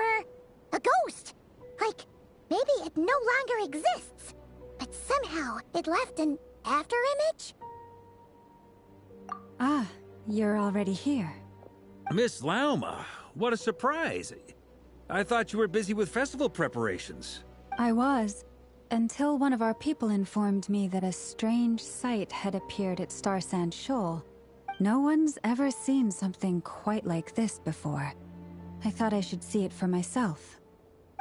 a ghost? Like, maybe it no longer exists. But somehow it left an afterimage? Ah, you're already here. Miss Lauma, what a surprise. I thought you were busy with festival preparations. I was, until one of our people informed me that a strange sight had appeared at Star Sand Shoal. No one's ever seen something quite like this before. I thought I should see it for myself.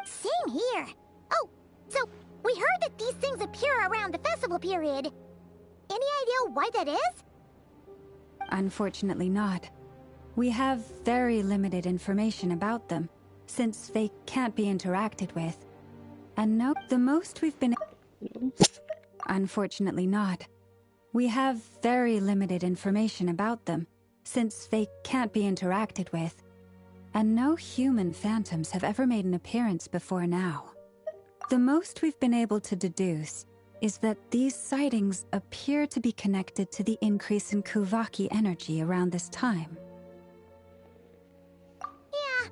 Same here. Oh, so we heard that these things appear around the festival period. Any idea why that is? Unfortunately not. We have very limited information about them, since they can't be interacted with. And no, the most we've been... Unfortunately not. We have very limited information about them, since they can't be interacted with. And no human phantoms have ever made an appearance before now. The most we've been able to deduce is that these sightings appear to be connected to the increase in Kuvaki energy around this time. Yeah,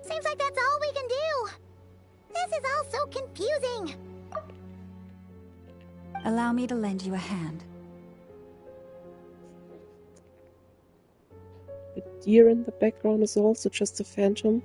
seems like that's all we can do. This is all so confusing. Allow me to lend you a hand. The deer in the background is also just a phantom.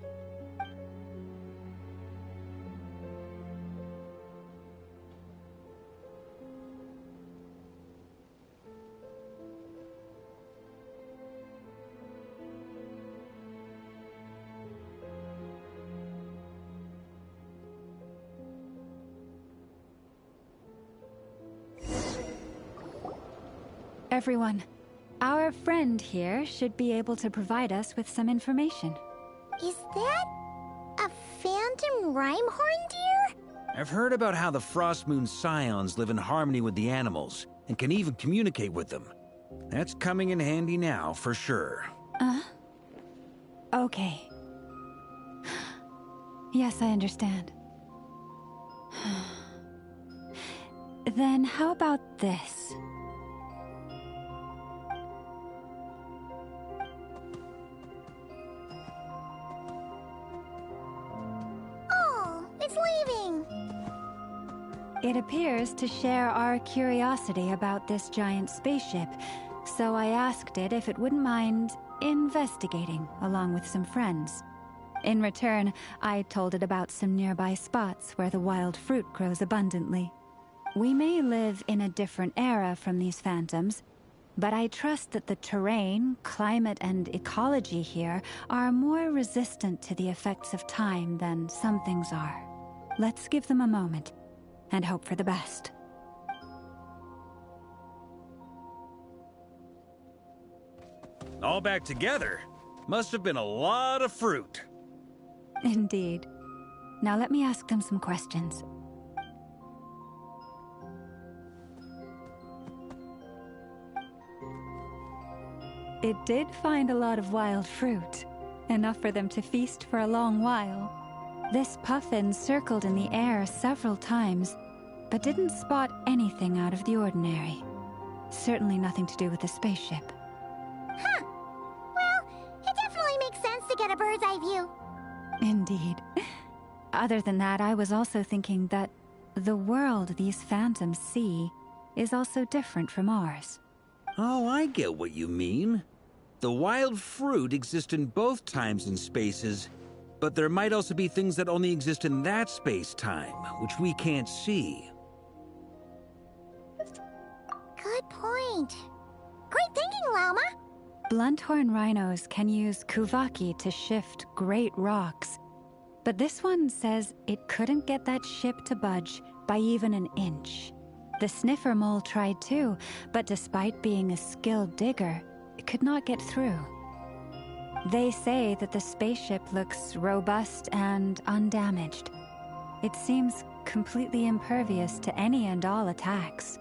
Everyone, our friend here should be able to provide us with some information. Is that a phantom Rhymehorn deer? I've heard about how the Frost Moon Scions live in harmony with the animals and can even communicate with them. That's coming in handy now, for sure. Okay. Yes, I understand. Then how about this? Oh, it's leaving. It appears to share our curiosity about this giant spaceship, so I asked it if it wouldn't mind investigating along with some friends. In return, I told it about some nearby spots where the wild fruit grows abundantly. We may live in a different era from these phantoms, but I trust that the terrain, climate, and ecology here are more resistant to the effects of time than some things are. Let's give them a moment and hope for the best. All back together? Must have been a lot of fruit. Indeed. Now let me ask them some questions. It did find a lot of wild fruit, enough for them to feast for a long while. This puffin circled in the air several times, but didn't spot anything out of the ordinary. Certainly nothing to do with the spaceship. Huh. Well, it definitely makes sense to get a bird's eye view. Indeed. Other than that, I was also thinking that the world these phantoms see is also different from ours. Oh, I get what you mean. The wild fruit exist in both times and spaces, but there might also be things that only exist in that space-time, which we can't see. Good point. Great thinking, Lauma. Blunthorn rhinos can use kuvaki to shift great rocks, but this one says it couldn't get that ship to budge by even an inch. The sniffer mole tried too, but despite being a skilled digger, it could not get through. They say that the spaceship looks robust and undamaged. It seems completely impervious to any and all attacks.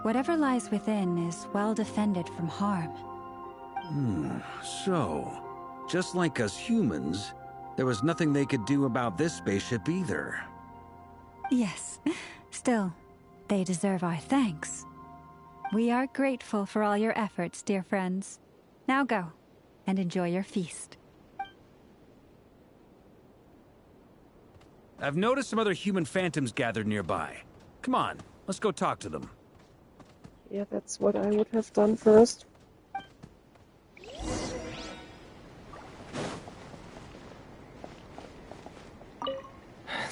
Whatever lies within is well defended from harm. So, just like us humans, there was nothing they could do about this spaceship either. Yes, still, they deserve our thanks. We are grateful for all your efforts, dear friends. Now go, and enjoy your feast. I've noticed some other human phantoms gathered nearby. Come on, let's go talk to them. Yeah, that's what I would have done first.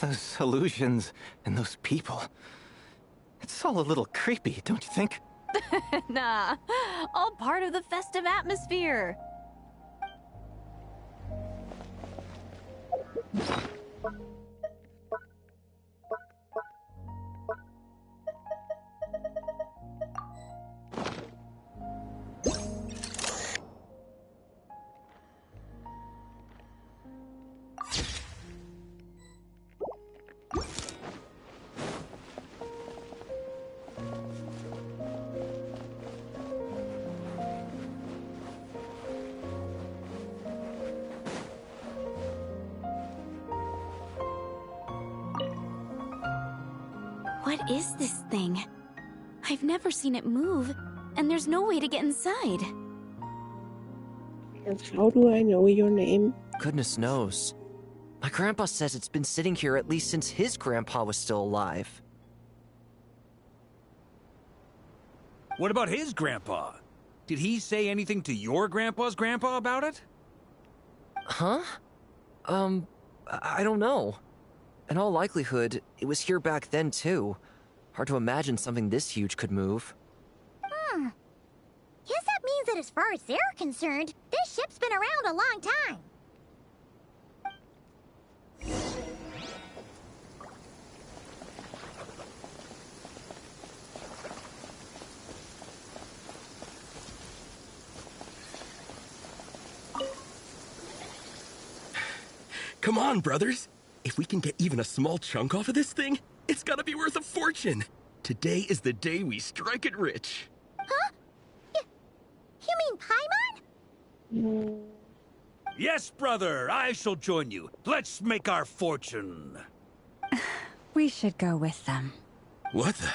Those illusions and those people. It's all a little creepy, don't you think? Nah, all part of the festive atmosphere. What is this thing? I've never seen it move, and there's no way to get inside. And how do I know your name? Goodness knows. My grandpa says it's been sitting here at least since his grandpa was still alive. What about his grandpa? Did he say anything to your grandpa's grandpa about it? Huh? I don't know. In all likelihood, it was here back then too. Hard to imagine something this huge could move. Guess that means that as far as they're concerned, this ship's been around a long time. Come on, brothers. If we can get even a small chunk off of this thing, it's gotta be worth a fortune. Today is the day we strike it rich. Huh? You mean Paimon? Yes, brother, I shall join you. Let's make our fortune. We should go with them. What the?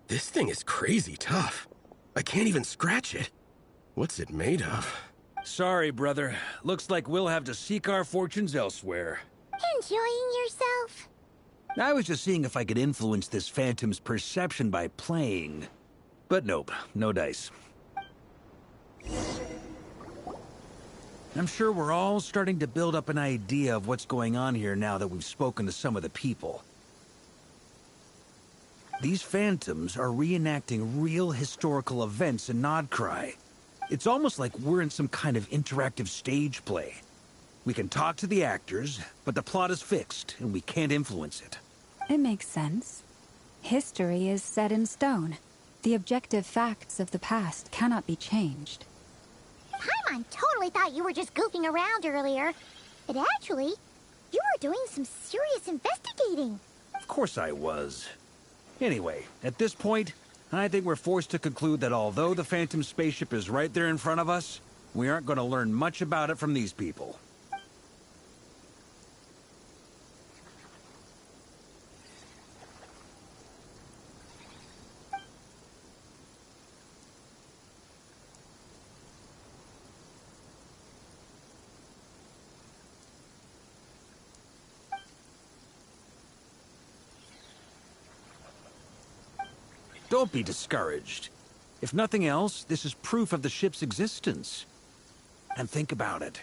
This thing is crazy tough. I can't even scratch it. What's it made of? Sorry, brother. Looks like we'll have to seek our fortunes elsewhere. Enjoying yourself? I was just seeing if I could influence this phantom's perception by playing. But nope, no dice. I'm sure we're all starting to build up an idea of what's going on here now that we've spoken to some of the people. These phantoms are reenacting real historical events in Nodcry. It's almost like we're in some kind of interactive stage play. We can talk to the actors, but the plot is fixed, and we can't influence it. It makes sense. History is set in stone. The objective facts of the past cannot be changed. Paimon totally thought you were just goofing around earlier. But actually, you were doing some serious investigating. Of course I was. Anyway, at this point, I think we're forced to conclude that although the Phantom spaceship is right there in front of us, we aren't going to learn much about it from these people. Don't be discouraged. If nothing else, this is proof of the ship's existence. And think about it.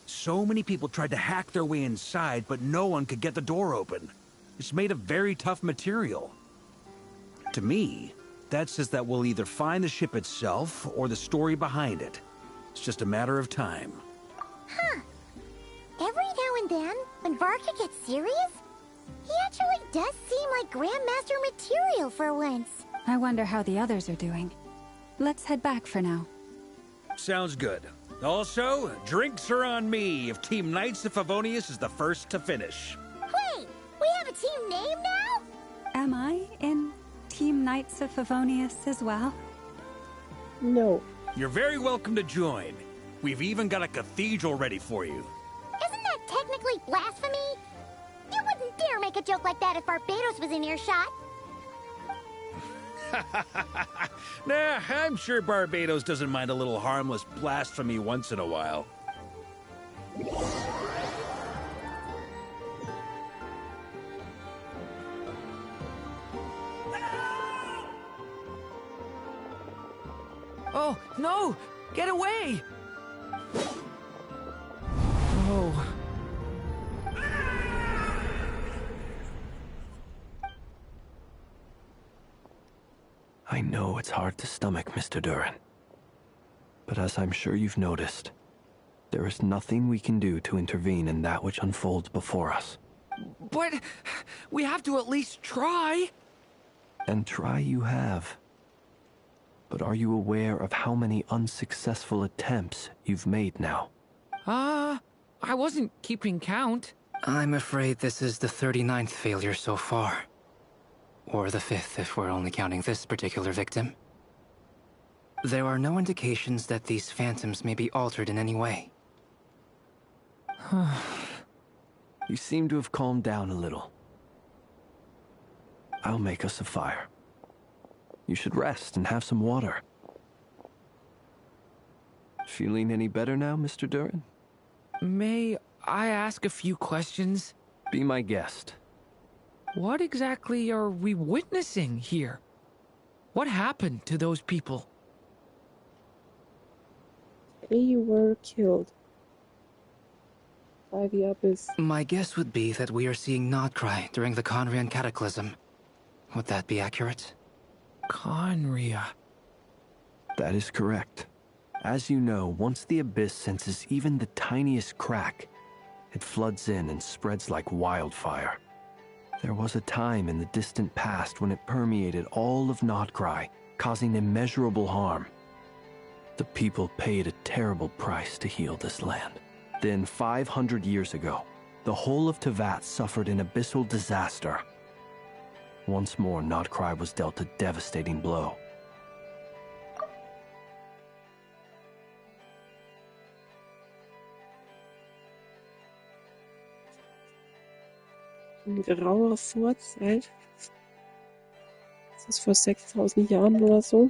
So many people tried to hack their way inside, but no one could get the door open. It's made of very tough material. To me, that says that we'll either find the ship itself or the story behind it. It's just a matter of time. Huh. Every now and then, when Varka gets serious, he actually does seem like Grandmaster material for once. I wonder how the others are doing. Let's head back for now. Sounds good. Also, drinks are on me if Team Knights of Favonius is the first to finish. Wait, we have a team name now? Am I in Team Knights of Favonius as well? No. You're very welcome to join. We've even got a cathedral ready for you. Isn't that technically blasphemy? You wouldn't dare make a joke like that if Barbados was in earshot. Nah, I'm sure Barbados doesn't mind a little harmless blasphemy once in a while. Oh, no! Get away! Oh. I know it's hard to stomach, Mr. Duran. But as I'm sure you've noticed, there is nothing we can do to intervene in that which unfolds before us. But we have to at least try. And try you have. But are you aware of how many unsuccessful attempts you've made now? I wasn't keeping count. I'm afraid this is the 39th failure so far. Or the 5th if we're only counting this particular victim. There are no indications that these phantoms may be altered in any way. You seem to have calmed down a little. I'll make us a fire. You should rest and have some water. Feeling any better now, Mr. Duran? May I ask a few questions? Be my guest. What exactly are we witnessing here? What happened to those people? They were killed by the Abyss. My guess would be that we are seeing Nodcry during the Conrian Cataclysm. Would that be accurate? Conria. That is correct. As you know, once the Abyss senses even the tiniest crack, it floods in and spreads like wildfire. There was a time in the distant past when it permeated all of Nodcry, causing immeasurable harm. The people paid a terrible price to heal this land. Then 500 years ago, the whole of Teyvat suffered an abyssal disaster. Once more, Nodcry was dealt a devastating blow. In grauer Vorzeit. Das ist vor 6000 Jahren oder so.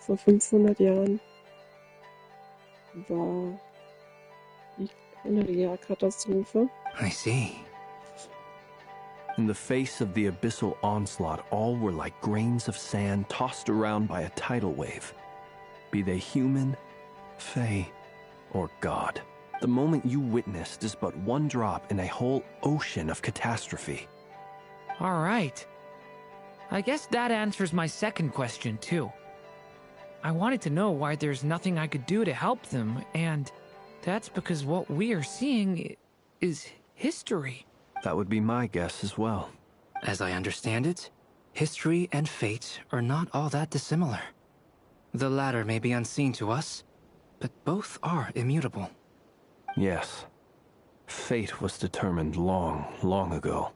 Vor 500 Jahren war die Conria-Katastrophe. I see. In the face of the abyssal onslaught, all were like grains of sand tossed around by a tidal wave. Be they human, fae, or god. The moment you witnessed is but one drop in a whole ocean of catastrophe. All right. I guess that answers my second question, too. I wanted to know why there's nothing I could do to help them, and that's because what we are seeing is history. That would be my guess as well. As I understand it, history and fate are not all that dissimilar. The latter may be unseen to us, but both are immutable. Yes. Fate was determined long, long ago.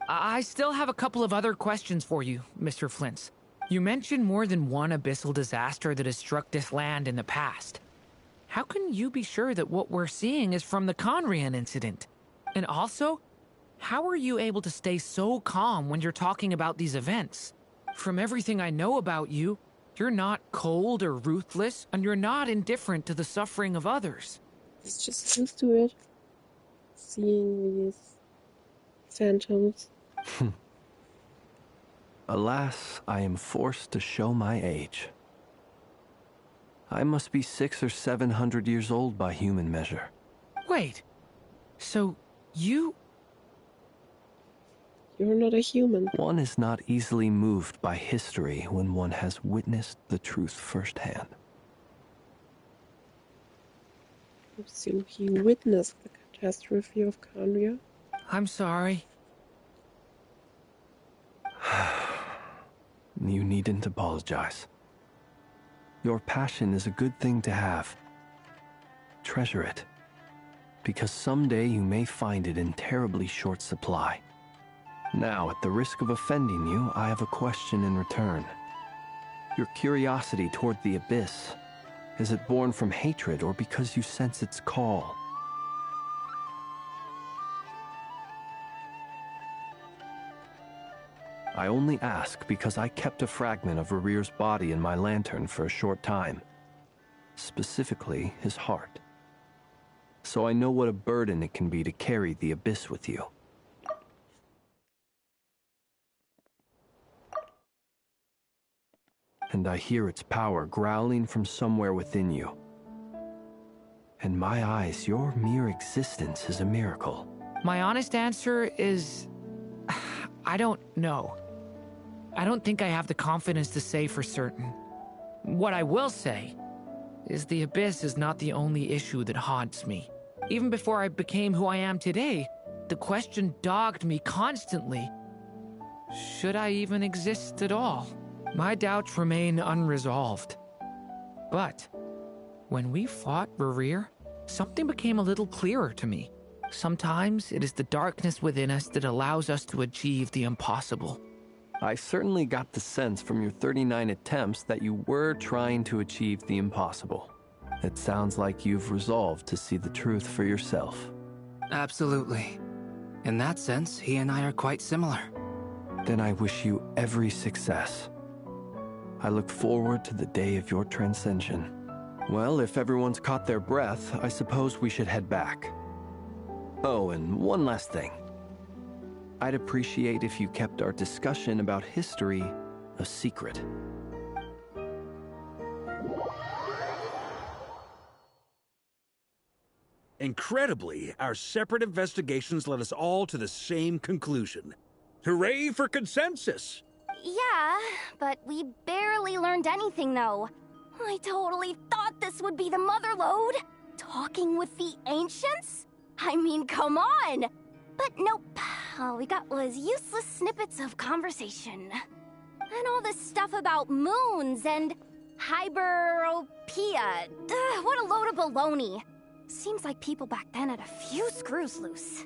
I still have a couple of other questions for you, Mr. Flint's. You mentioned more than one abyssal disaster that has struck this land in the past. How can you be sure that what we're seeing is from the Conrian incident? And also, how are you able to stay so calm when you're talking about these events? From everything I know about you, you're not cold or ruthless, and you're not indifferent to the suffering of others. It's just used to it. Seeing these phantoms. Alas, I am forced to show my age. I must be 600 or 700 years old by human measure. Wait, so you're not a human. One is not easily moved by history when one has witnessed the truth firsthand. So he witnessed the catastrophe of Canria. I'm sorry. You needn't apologize. Your passion is a good thing to have. Treasure it, because someday you may find it in terribly short supply. Now, at the risk of offending you, I have a question in return. Your curiosity toward the abyss, is it born from hatred or because you sense its call? I only ask because I kept a fragment of Rarir's body in my lantern for a short time. Specifically, his heart. So I know what a burden it can be to carry the abyss with you. And I hear its power growling from somewhere within you. In my eyes, your mere existence is a miracle. My honest answer is... I don't know. I don't think I have the confidence to say for certain. What I will say is the abyss is not the only issue that haunts me. Even before I became who I am today, the question dogged me constantly. Should I even exist at all? My doubts remain unresolved. But when we fought Rarir, something became a little clearer to me. Sometimes it is the darkness within us that allows us to achieve the impossible. I certainly got the sense from your 39 attempts that you were trying to achieve the impossible. It sounds like you've resolved to see the truth for yourself. Absolutely. In that sense, he and I are quite similar. Then I wish you every success. I look forward to the day of your transcension. Well, if everyone's caught their breath, I suppose we should head back. Oh, and one last thing. I'd appreciate if you kept our discussion about history a secret. Incredibly, our separate investigations led us all to the same conclusion. Hooray for consensus! Yeah, but we barely learned anything, though. I totally thought this would be the mother lode. Talking with the ancients? I mean, come on! But nope. All we got was useless snippets of conversation. And all this stuff about moons and hyperopia. What a load of baloney. Seems like people back then had a few screws loose.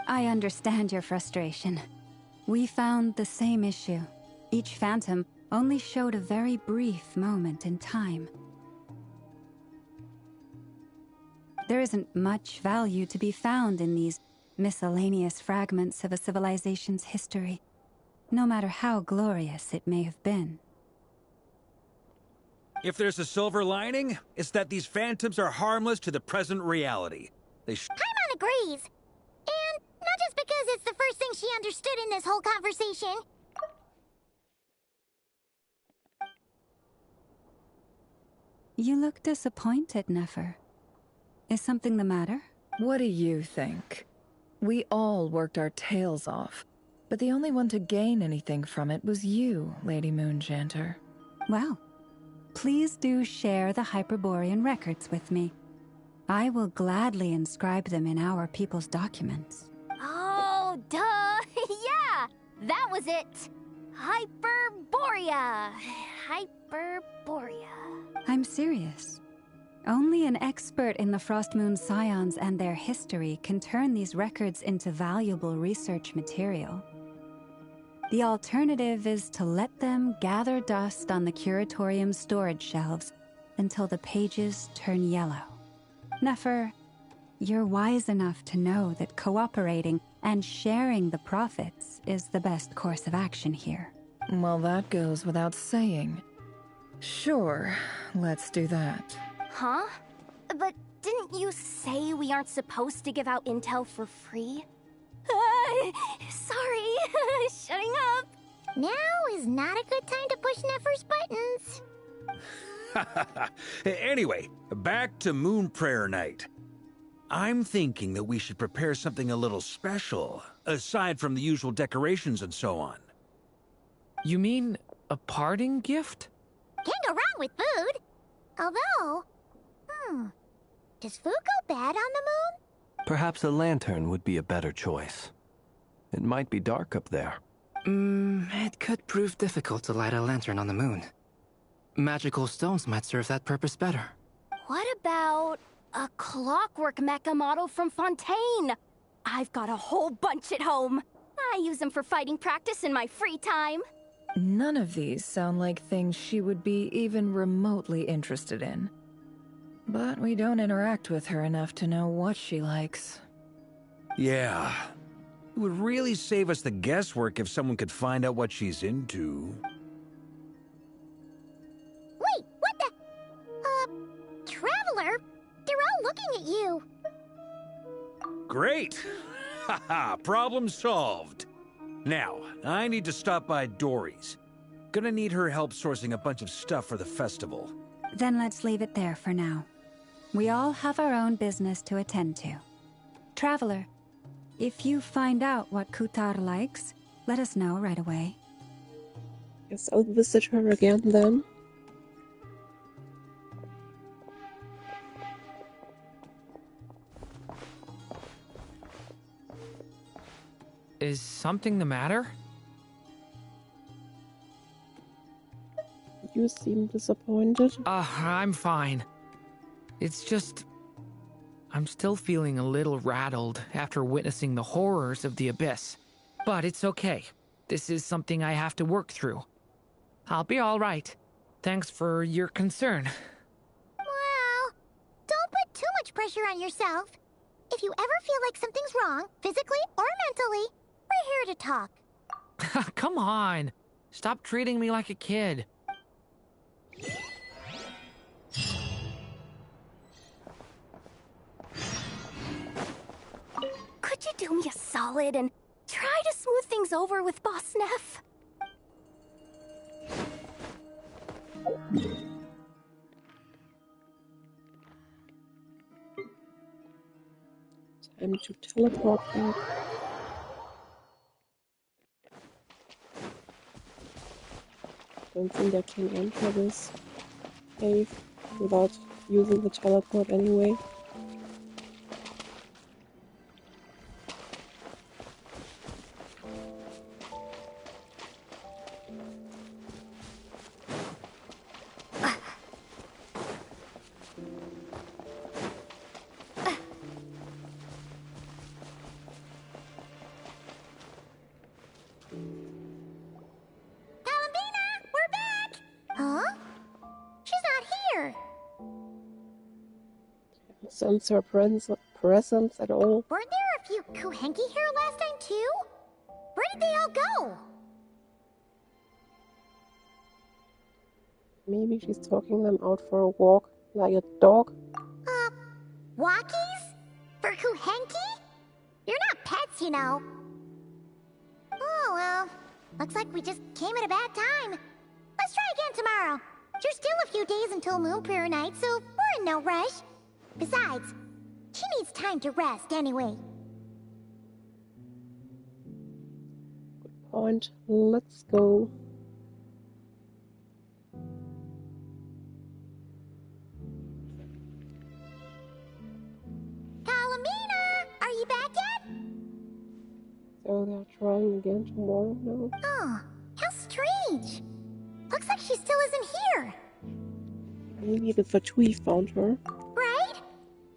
I understand your frustration. We found the same issue. Each phantom only showed a very brief moment in time. There isn't much value to be found in these miscellaneous fragments of a civilization's history, no matter how glorious it may have been. If there's a silver lining, it's that these phantoms are harmless to the present reality. Paimon agrees! And not just because it's the first thing she understood in this whole conversation. You look disappointed, Nefer. Is something the matter? What do you think? We all worked our tails off, but the only one to gain anything from it was you, Lady Moonjanter. Well, please do share the Hyperborean records with me. I will gladly inscribe them in our people's documents. Oh, duh! Yeah! That was it! Hyperborea! Hyperborea. I'm serious. Only an expert in the Frost Moon Scions and their history can turn these records into valuable research material. The alternative is to let them gather dust on the Curatorium's storage shelves until the pages turn yellow. Nefer, you're wise enough to know that cooperating and sharing the profits is the best course of action here. Well, that goes without saying. Sure, let's do that. Huh? But didn't you say we aren't supposed to give out intel for free? Sorry, shutting up. Now is not a good time to push Nefer's buttons. Anyway, back to Moon Prayer Night. I'm thinking that we should prepare something a little special, aside from the usual decorations and so on. You mean a parting gift? Can't go wrong with food. Although, does food go bad on the moon? Perhaps a lantern would be a better choice. It might be dark up there. It could prove difficult to light a lantern on the moon. Magical stones might serve that purpose better. What about a clockwork mecha model from Fontaine? I've got a whole bunch at home. I use them for fighting practice in my free time. None of these sound like things she would be even remotely interested in. But we don't interact with her enough to know what she likes. Yeah. It would really save us the guesswork if someone could find out what she's into. Wait, what the? Traveler? They're all looking at you. Great! Haha, problem solved. Now, I need to stop by Dory's. Gonna need her help sourcing a bunch of stuff for the festival. Then let's leave it there for now. We all have our own business to attend to. Traveler, if you find out what Kutar likes, let us know right away. Guess I'll visit her again then. Is something the matter? You seem disappointed. I'm fine. It's just... I'm still feeling a little rattled after witnessing the horrors of the Abyss. But it's okay. This is something I have to work through. I'll be all right. Thanks for your concern. Well, don't put too much pressure on yourself. If you ever feel like something's wrong, physically or mentally, we're here to talk. Come on. Stop treating me like a kid. Could you do me a solid and try to smooth things over with Boss Neff? Time to teleport back. Don't think I can enter this cave without using the teleport anyway. Sense her presence at all. Weren't there a few Kuhenki here last time too? Where did they all go? Maybe she's talking them out for a walk, like a dog. Walkies? For Kuhenki? You're not pets, you know. Oh well, looks like we just came at a bad time. Let's try again tomorrow. There's still a few days until Moon Prayer Night, so we're in no rush. Besides, she needs time to rest anyway. Good point. Let's go. Kalamina! Are you back yet? So they're trying again tomorrow now? Oh, how strange. Looks like she still isn't here. Maybe the Fatui found her. Right?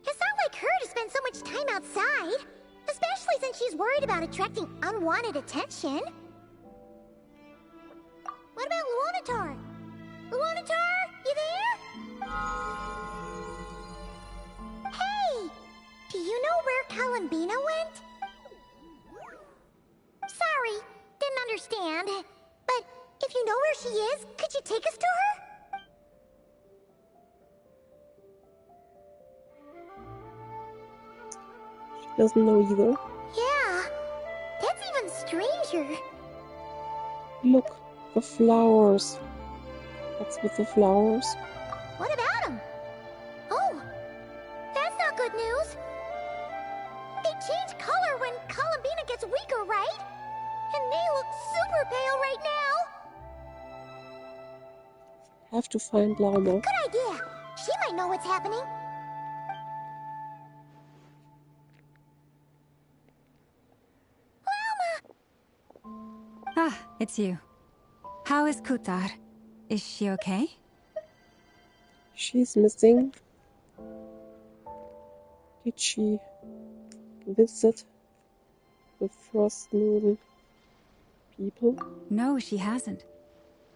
It's not like her to spend so much time outside. Especially since she's worried about attracting unwanted attention. What about Luonatar? Luonatar, you there? Hey! Do you know where Kalambina went? Sorry, didn't understand. But if you know where she is, could you take us to her? Doesn't know either. Yeah, that's even stranger. Look, the flowers. What's with the flowers? What about them? Oh, that's not good news. They change color when Kalambina gets weaker, right? And they look super pale right now. Have to find Lauma. Good idea. She might know what's happening. Ah, it's you. How is Kutar? Is she okay? She's missing. Did she visit the Frost Moon people? No, she hasn't.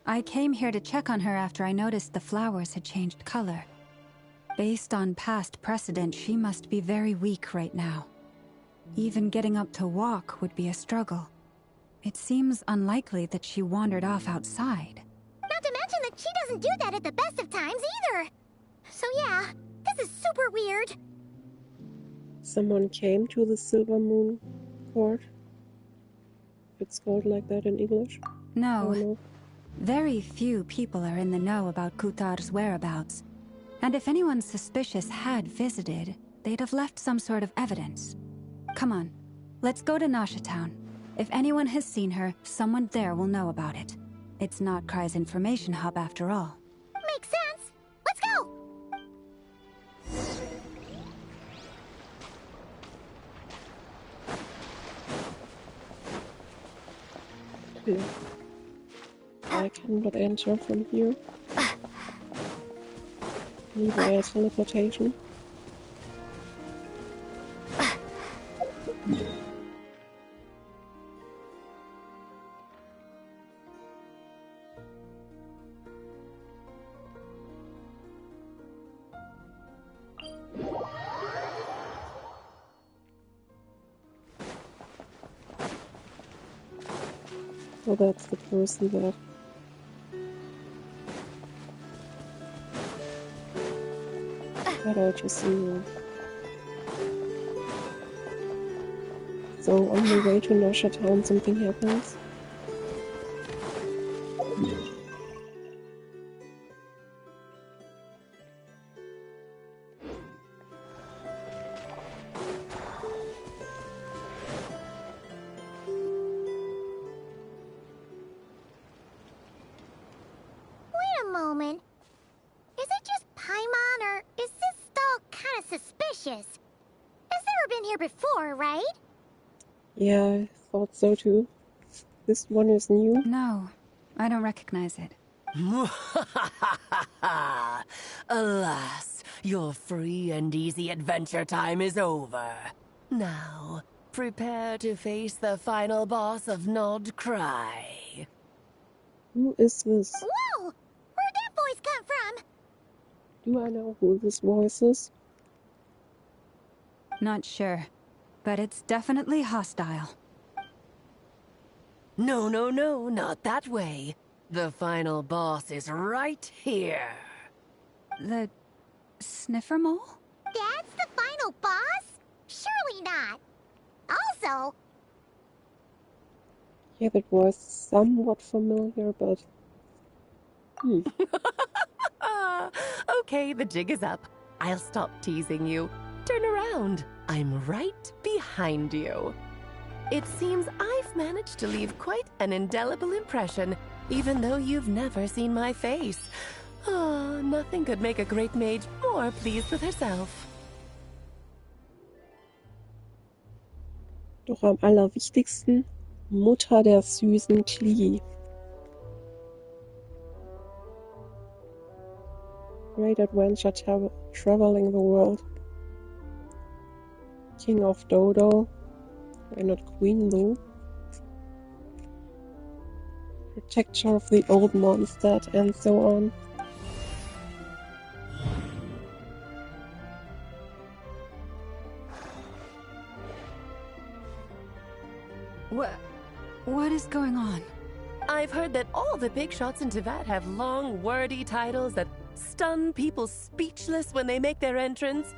I came here to check on her after I noticed the flowers had changed color. Based on past precedent, she must be very weak right now. Even getting up to walk would be a struggle. It seems unlikely that she wandered off outside. Not to mention that she doesn't do that at the best of times either. So yeah, this is super weird. Someone came to the Silver Moon Court. If it's called like that in English. No. Very few people are in the know about Kutar's whereabouts. And if anyone suspicious had visited, they'd have left some sort of evidence. Come on, let's go to Nasha Town. If anyone has seen her, someone there will know about it. It's not Cry's information hub after all. Makes sense. Let's go! Okay. I cannot enter from here. Only via teleportation. So that's the person that I just see. So on the way to Nasha Town something happens. Wait a moment. Is it just Paimon, or is this stall kind of suspicious? It's never been here before, right? Yeah, I thought so too. This one is new. No, I don't recognize it. Alas, your free and easy adventure time is over. Now, prepare to face the final boss of Nod Cry. Who is this? Whoa! Where'd that voice come from? Do I know who this voice is? Not sure, but it's definitely hostile. No, no, no, not that way. The final boss is right here. The sniffer mole? That's the final boss? Surely not. Also... Yeah, that was somewhat familiar, but... Okay, the jig is up. I'll stop teasing you. Turn around. I'm right behind you. It seems I've managed to leave quite an indelible impression, even though you've never seen my face. Oh, nothing could make a great mage more pleased with herself. Doch am allerwichtigsten, Mutter der süßen Klee. Great adventure traveling the world. King of Dodo. We're not queen though. Protector of the old Mondstadt, and so on. What is going on? I've heard that all the big shots in Teyvat have long, wordy titles that stun people speechless when they make their entrance.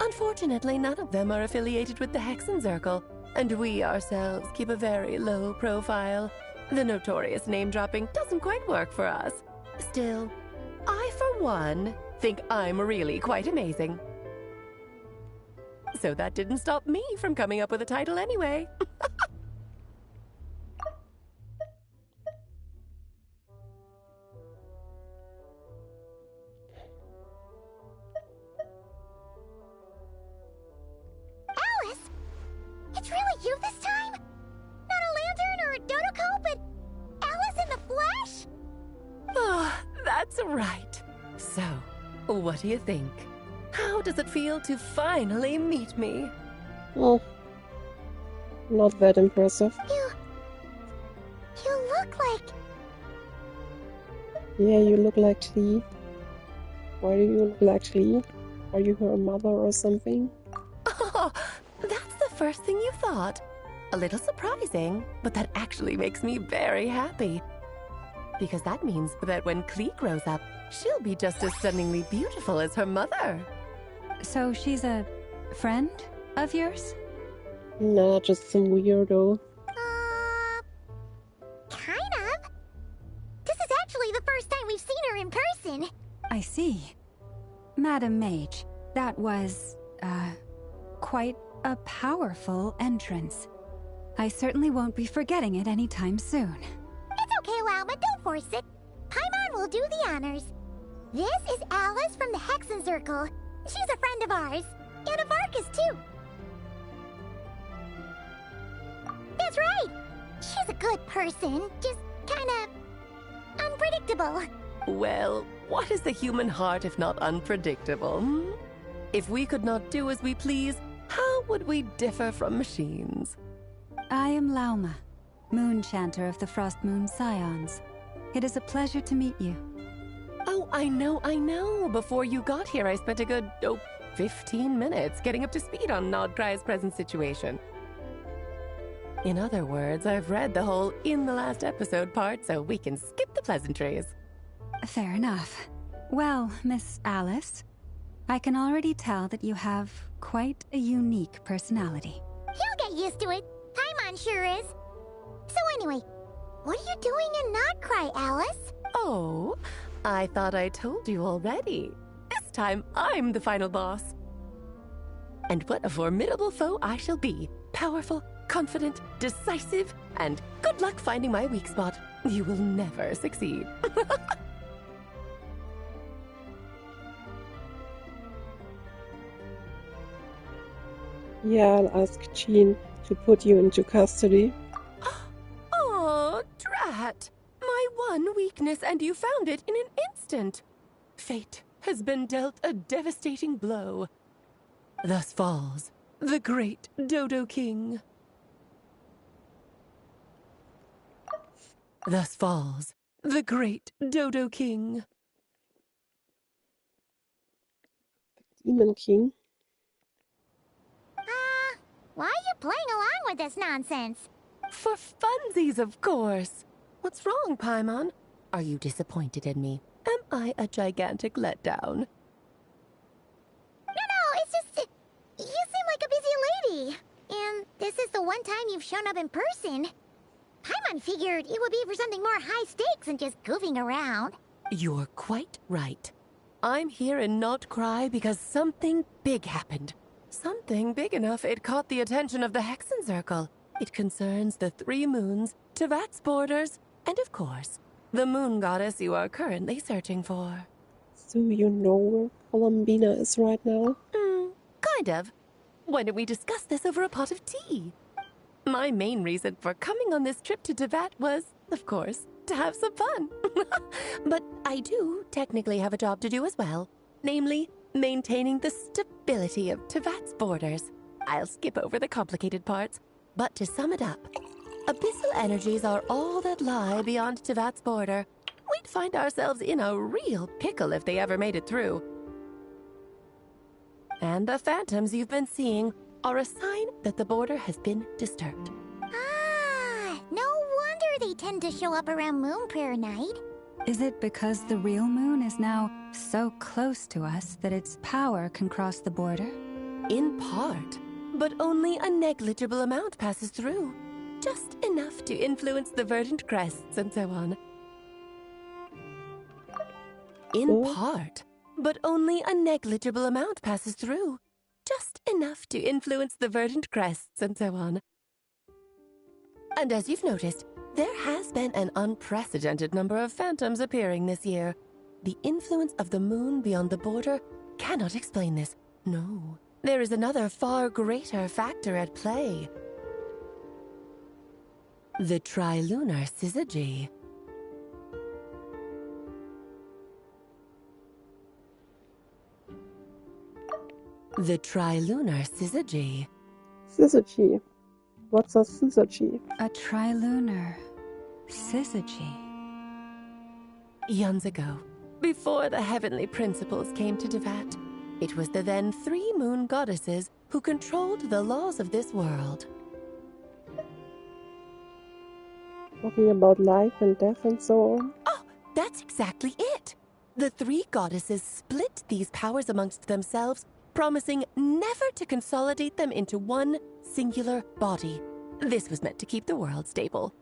Unfortunately, none of them are affiliated with the Hexen Circle, and we ourselves keep a very low profile. The notorious name-dropping doesn't quite work for us. Still, I, for one, think I'm really quite amazing. So that didn't stop me from coming up with a title anyway. Alice? It's really you this time? Not a lantern or a dodo but Alice in the flesh? Oh, that's right. So, what do you think? How does it feel to finally meet me? Well, not that impressive. You look like... Yeah, you look like Klee. Why do you look like Klee? Are you her mother or something? Oh, that's the first thing you thought. A little surprising, but that actually makes me very happy. Because that means that when Klee grows up, she'll be just as stunningly beautiful as her mother. So she's a friend of yours? Nah, just some weirdo. Kind of. This is actually the first time we've seen her in person. I see. Madam Mage, that was, quite a powerful entrance. I certainly won't be forgetting it anytime soon. It's okay, Lauma, don't force it. Paimon will do the honors. This is Alice from the Hexen Circle. She's a friend of ours. And of Arcus, too. That's right. She's a good person, just kinda unpredictable. Well, what is the human heart if not unpredictable? If we could not do as we please, how would we differ from machines? I am Lauma, Moon Chanter of the Frost Moon Scions. It is a pleasure to meet you. Oh, I know. Before you got here, I spent a good, 15 minutes getting up to speed on Nodcry's present situation. In other words, I've read the whole in the last episode part, so we can skip the pleasantries. Fair enough. Well, Miss Alice, I can already tell that you have quite a unique personality. He'll get used to it. Paimon sure is. So anyway, what are you doing in Nodcry, Alice? Oh, I thought I told you already. This time, I'm the final boss. And what a formidable foe I shall be. Powerful, confident, decisive, and good luck finding my weak spot. You will never succeed. Yeah, I'll ask Jean to put you into custody. Oh, drat! My one weakness, and you found it in an instant. Fate has been dealt a devastating blow. Thus falls the great Dodo King. Thus falls the great Dodo King. Demon King. Why are you playing along with this nonsense? For funsies, of course. What's wrong, Paimon? Are you disappointed in me? Am I a gigantic letdown? No, it's just... you seem like a busy lady. And this is the one time you've shown up in person. Paimon figured it would be for something more high stakes than just goofing around. You're quite right. I'm here in Nodcry because something big happened. Something big enough it caught the attention of the Hexen Circle. It concerns the 3 moons, Tevat's borders, and of course, the moon goddess you are currently searching for. So you know where Columbina is right now? Kind of. Why don't we discuss this over a pot of tea? My main reason for coming on this trip to Tevat was, of course, to have some fun. But I do technically have a job to do as well. Namely, maintaining the stability of Tevat's borders. I'll skip over the complicated parts, but to sum it up, abyssal energies are all that lie beyond Tevat's border. We'd find ourselves in a real pickle if they ever made it through. And the phantoms you've been seeing are a sign that the border has been disturbed. No wonder they tend to show up around Moon Prayer Night. Is it because the real moon is now so close to us that its power can cross the border? In part, but only a negligible amount passes through. Just enough to influence the verdant crests and so on. In part, but only a negligible amount passes through. Just enough to influence the verdant crests and so on. And as you've noticed, there has been an unprecedented number of phantoms appearing this year. The influence of the moon beyond the border cannot explain this. No, there is another far greater factor at play. The trilunar syzygy. The trilunar syzygy. Syzygy. What's a syzygy? A trilunar syzygy. Eons ago, before the heavenly principles came to Tevat, it was the then 3 moon goddesses who controlled the laws of this world. Talking about life and death and so on? Oh, that's exactly it. The 3 goddesses split these powers amongst themselves, promising never to consolidate them into one singular body. This was meant to keep the world stable.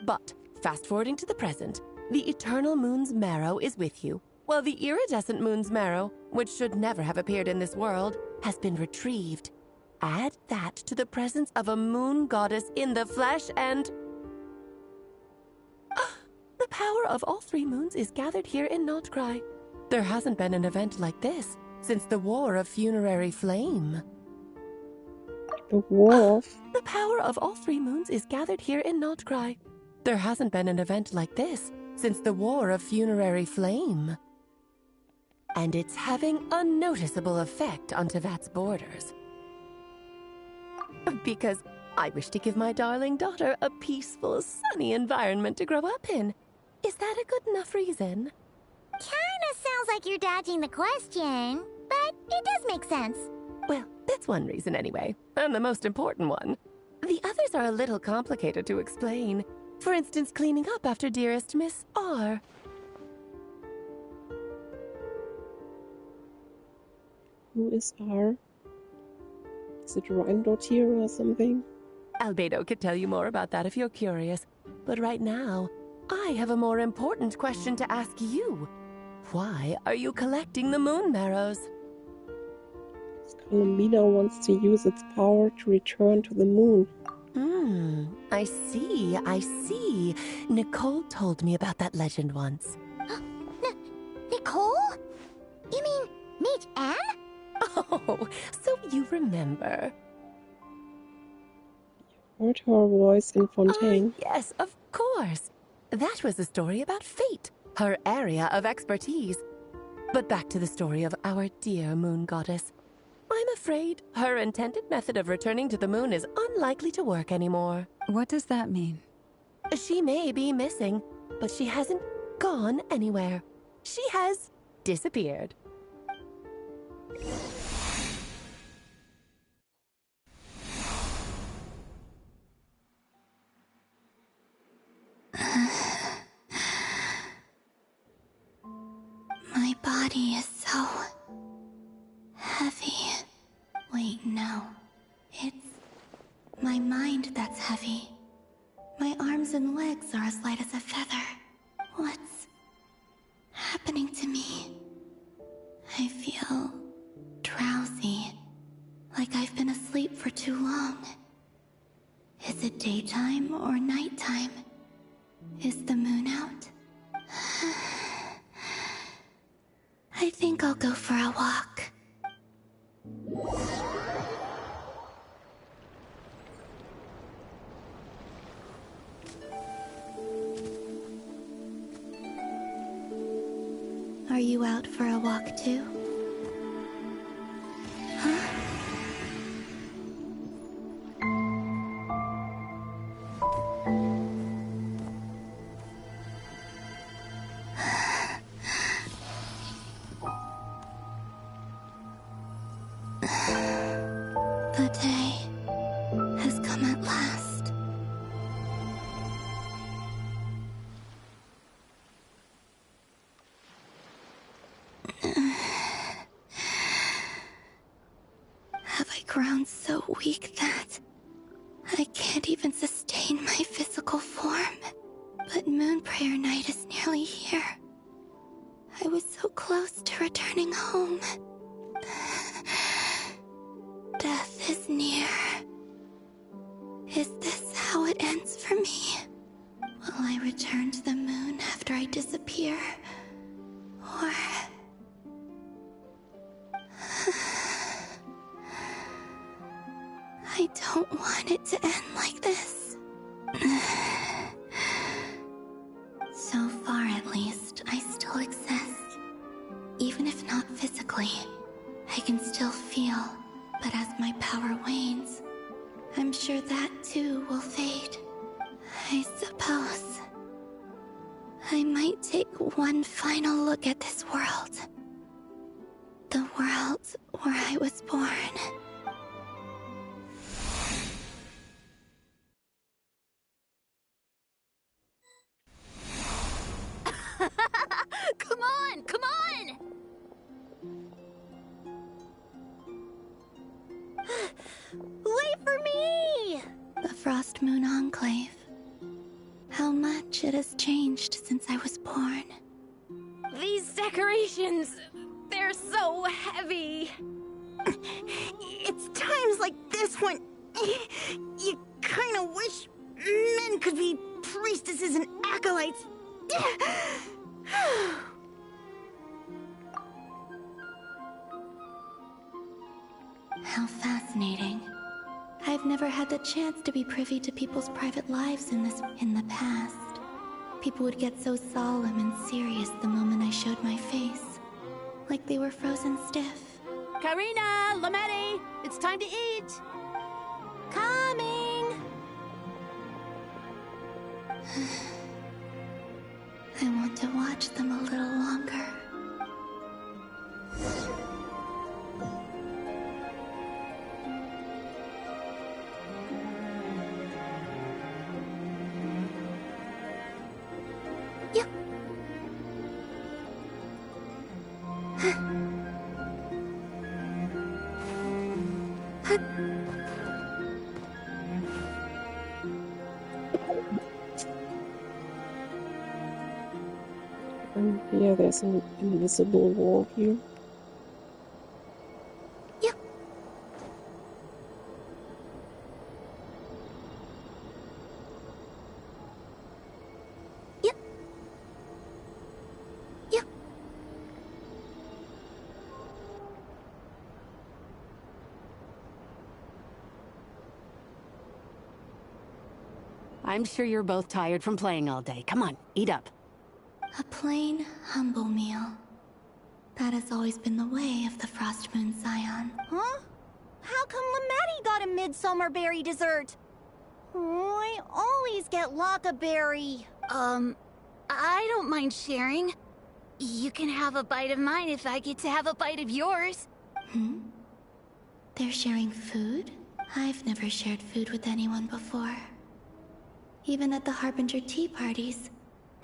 But, fast-forwarding to the present, the eternal moon's marrow is with you, Well, the iridescent moon's marrow, which should never have appeared in this world, has been retrieved. Add that to the presence of a moon goddess in the flesh and... The power of all 3 moons is gathered here in Notcry. There hasn't been an event like this since the War of Funerary Flame. The War of... The power of all 3 moons is gathered here in Notcry. There hasn't been an event like this since the War of Funerary Flame. And it's having a noticeable effect on Tevat's borders. Because I wish to give my darling daughter a peaceful, sunny environment to grow up in. Is that a good enough reason? Kinda sounds like you're dodging the question, but it does make sense. Well, that's one reason anyway, and the most important one. The others are a little complicated to explain. For instance, cleaning up after dearest Miss R. Who is R? Is it Rheindotir or something? Albedo could tell you more about that if you're curious. But right now, I have a more important question to ask you. Why are you collecting the moon marrows? Columbina wants to use its power to return to the moon. I see. Nicole told me about that legend once. Nicole? You mean Mage Anne? Oh, so you remember. Heard her voice in Fontaine. Yes, of course. That was a story about fate, her area of expertise. But back to the story of our dear moon goddess. I'm afraid her intended method of returning to the moon is unlikely to work anymore. What does that mean? She may be missing, but she hasn't gone anywhere. She has disappeared. My body is so heavy. Wait, no. It's my mind that's heavy. My arms and legs are as light as a feather. What's happening to me? I feel drowsy, like I've been asleep for too long. Is it daytime or nighttime? Is the moon out? I think I'll go for a walk. Are you out for a walk too? Huh? The day has come at last. Have I grown so weak that I can't even sustain my physical form? But Moon Prayer Night is nearly here. I was so close to returning home. Death is near. Is this how it ends for me? Will I return to the moon after I disappear? Or... I don't want it to end like this. So far, at least, I still exist. Even if not physically, I can still feel. But as my power wanes, I'm sure that too will fade. I suppose I might take one final look at this world. The world where I was born. Come on! Come on! Wait for me! The Frost Moon Enclave. How much it has changed since I was born. These decorations decorations! They're so heavy. It's times like this when you kind of wish men could be priestesses and acolytes. How fascinating. I've never had the chance to be privy to people's private lives in the past. People would get so solemn and serious the moment I showed my face. Like they were frozen stiff. Karina, Lametti, it's time to eat. Coming! I want to watch them a little longer. Yeah, there's an invisible wall here. Yep. Yep. Yep. I'm sure you're both tired from playing all day. Come on, eat up. A plain, humble meal. That has always been the way of the Frost Moon Scion. Huh? How come Lametti got a midsummer berry dessert? Oh, I always get Lockaberry. I don't mind sharing. You can have a bite of mine if I get to have a bite of yours. Hmm? They're sharing food? I've never shared food with anyone before. Even at the Harbinger tea parties,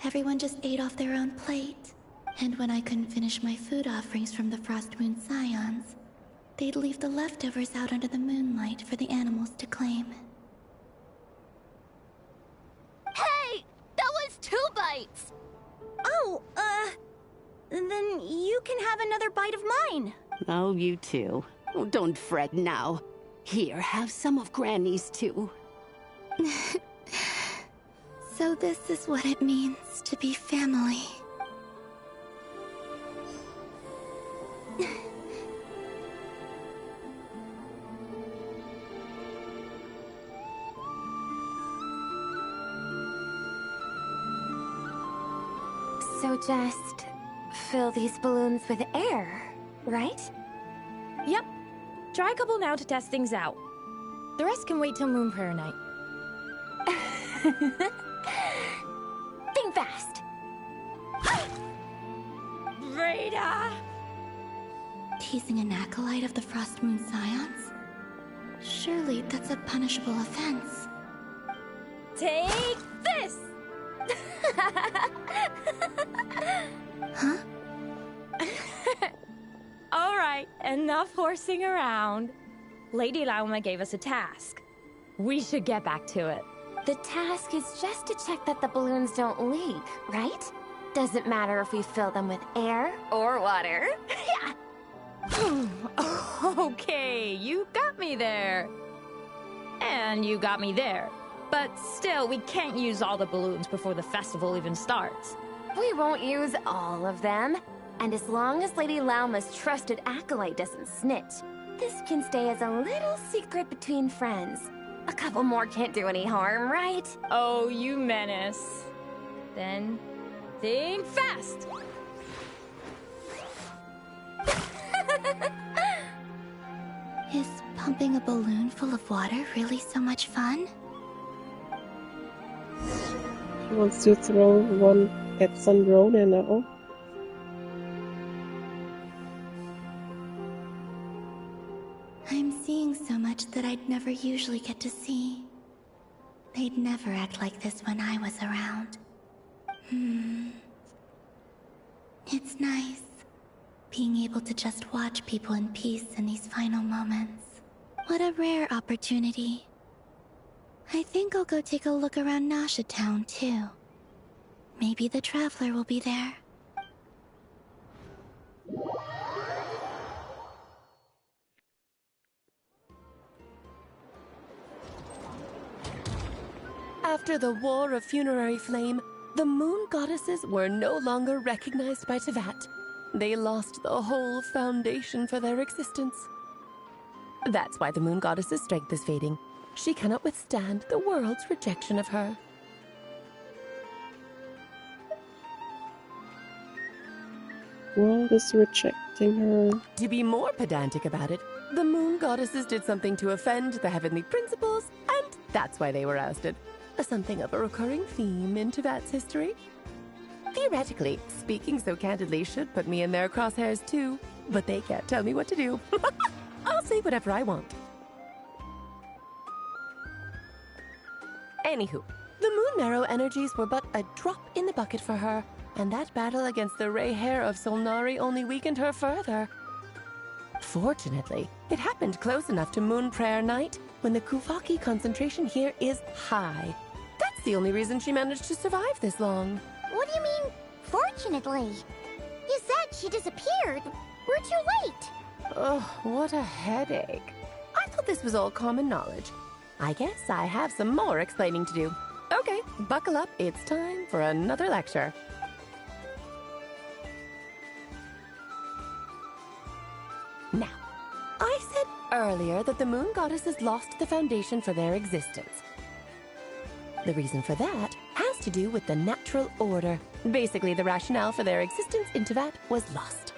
everyone just ate off their own plate. And when I couldn't finish my food offerings from the Frost Moon Scions, they'd leave the leftovers out under the moonlight for the animals to claim. Hey! That was 2 bites! Oh, then you can have another bite of mine. Oh, you too. Oh, don't fret now. Here, have some of Granny's too. So this is what it means to be family. So just fill these balloons with air, right? Yep. Try a couple now to test things out. The rest can wait till Moon Prayer night. Think fast. Rada! Teasing an acolyte of the Frost Moon Scions? Surely that's a punishable offense. Take this! Huh? Alright, enough horsing around. Lady Lauma gave us a task. We should get back to it. The task is just to check that the balloons don't leak, right? Doesn't matter if we fill them with air or water. Okay, you got me there. And you got me there. But still, we can't use all the balloons before the festival even starts. We won't use all of them. And as long as Lady Lauma's trusted acolyte doesn't snitch, this can stay as a little secret between friends. A couple more can't do any harm, right? Oh, you menace. Then, think fast! Is pumping a balloon full of water really so much fun? He wants to throw one at Sandrona now. I'm seeing so much that I'd never usually get to see. They'd never act like this when I was around. It's nice, being able to just watch people in peace in these final moments. What a rare opportunity. I think I'll go take a look around Nasha Town, too. Maybe the Traveler will be there. After the War of Funerary Flame, the moon goddesses were no longer recognized by Tevat. They lost the whole foundation for their existence. That's why the moon goddess's strength is fading. She cannot withstand the world's rejection of her. World is rejecting her. To be more pedantic about it, the moon goddesses did something to offend the heavenly principles, and that's why they were ousted. Something of a recurring theme in Tevat's history. Theoretically, speaking so candidly should put me in their crosshairs too, but they can't tell me what to do. I'll say whatever I want. Anywho, the Moon Marrow energies were but a drop in the bucket for her, and that battle against the Ray Hair of Solnari only weakened her further. Fortunately, it happened close enough to Moon Prayer Night when the Kuvaki concentration here is high. That's the only reason she managed to survive this long. What do you mean, fortunately? You said she disappeared. We're too late. Oh, what a headache. I thought this was all common knowledge. I guess I have some more explaining to do. Okay, buckle up. It's time for another lecture. Now, I said earlier that the moon goddesses lost the foundation for their existence. The reason for that has to do with the natural order. Basically, the rationale for their existence in Tevat was lost.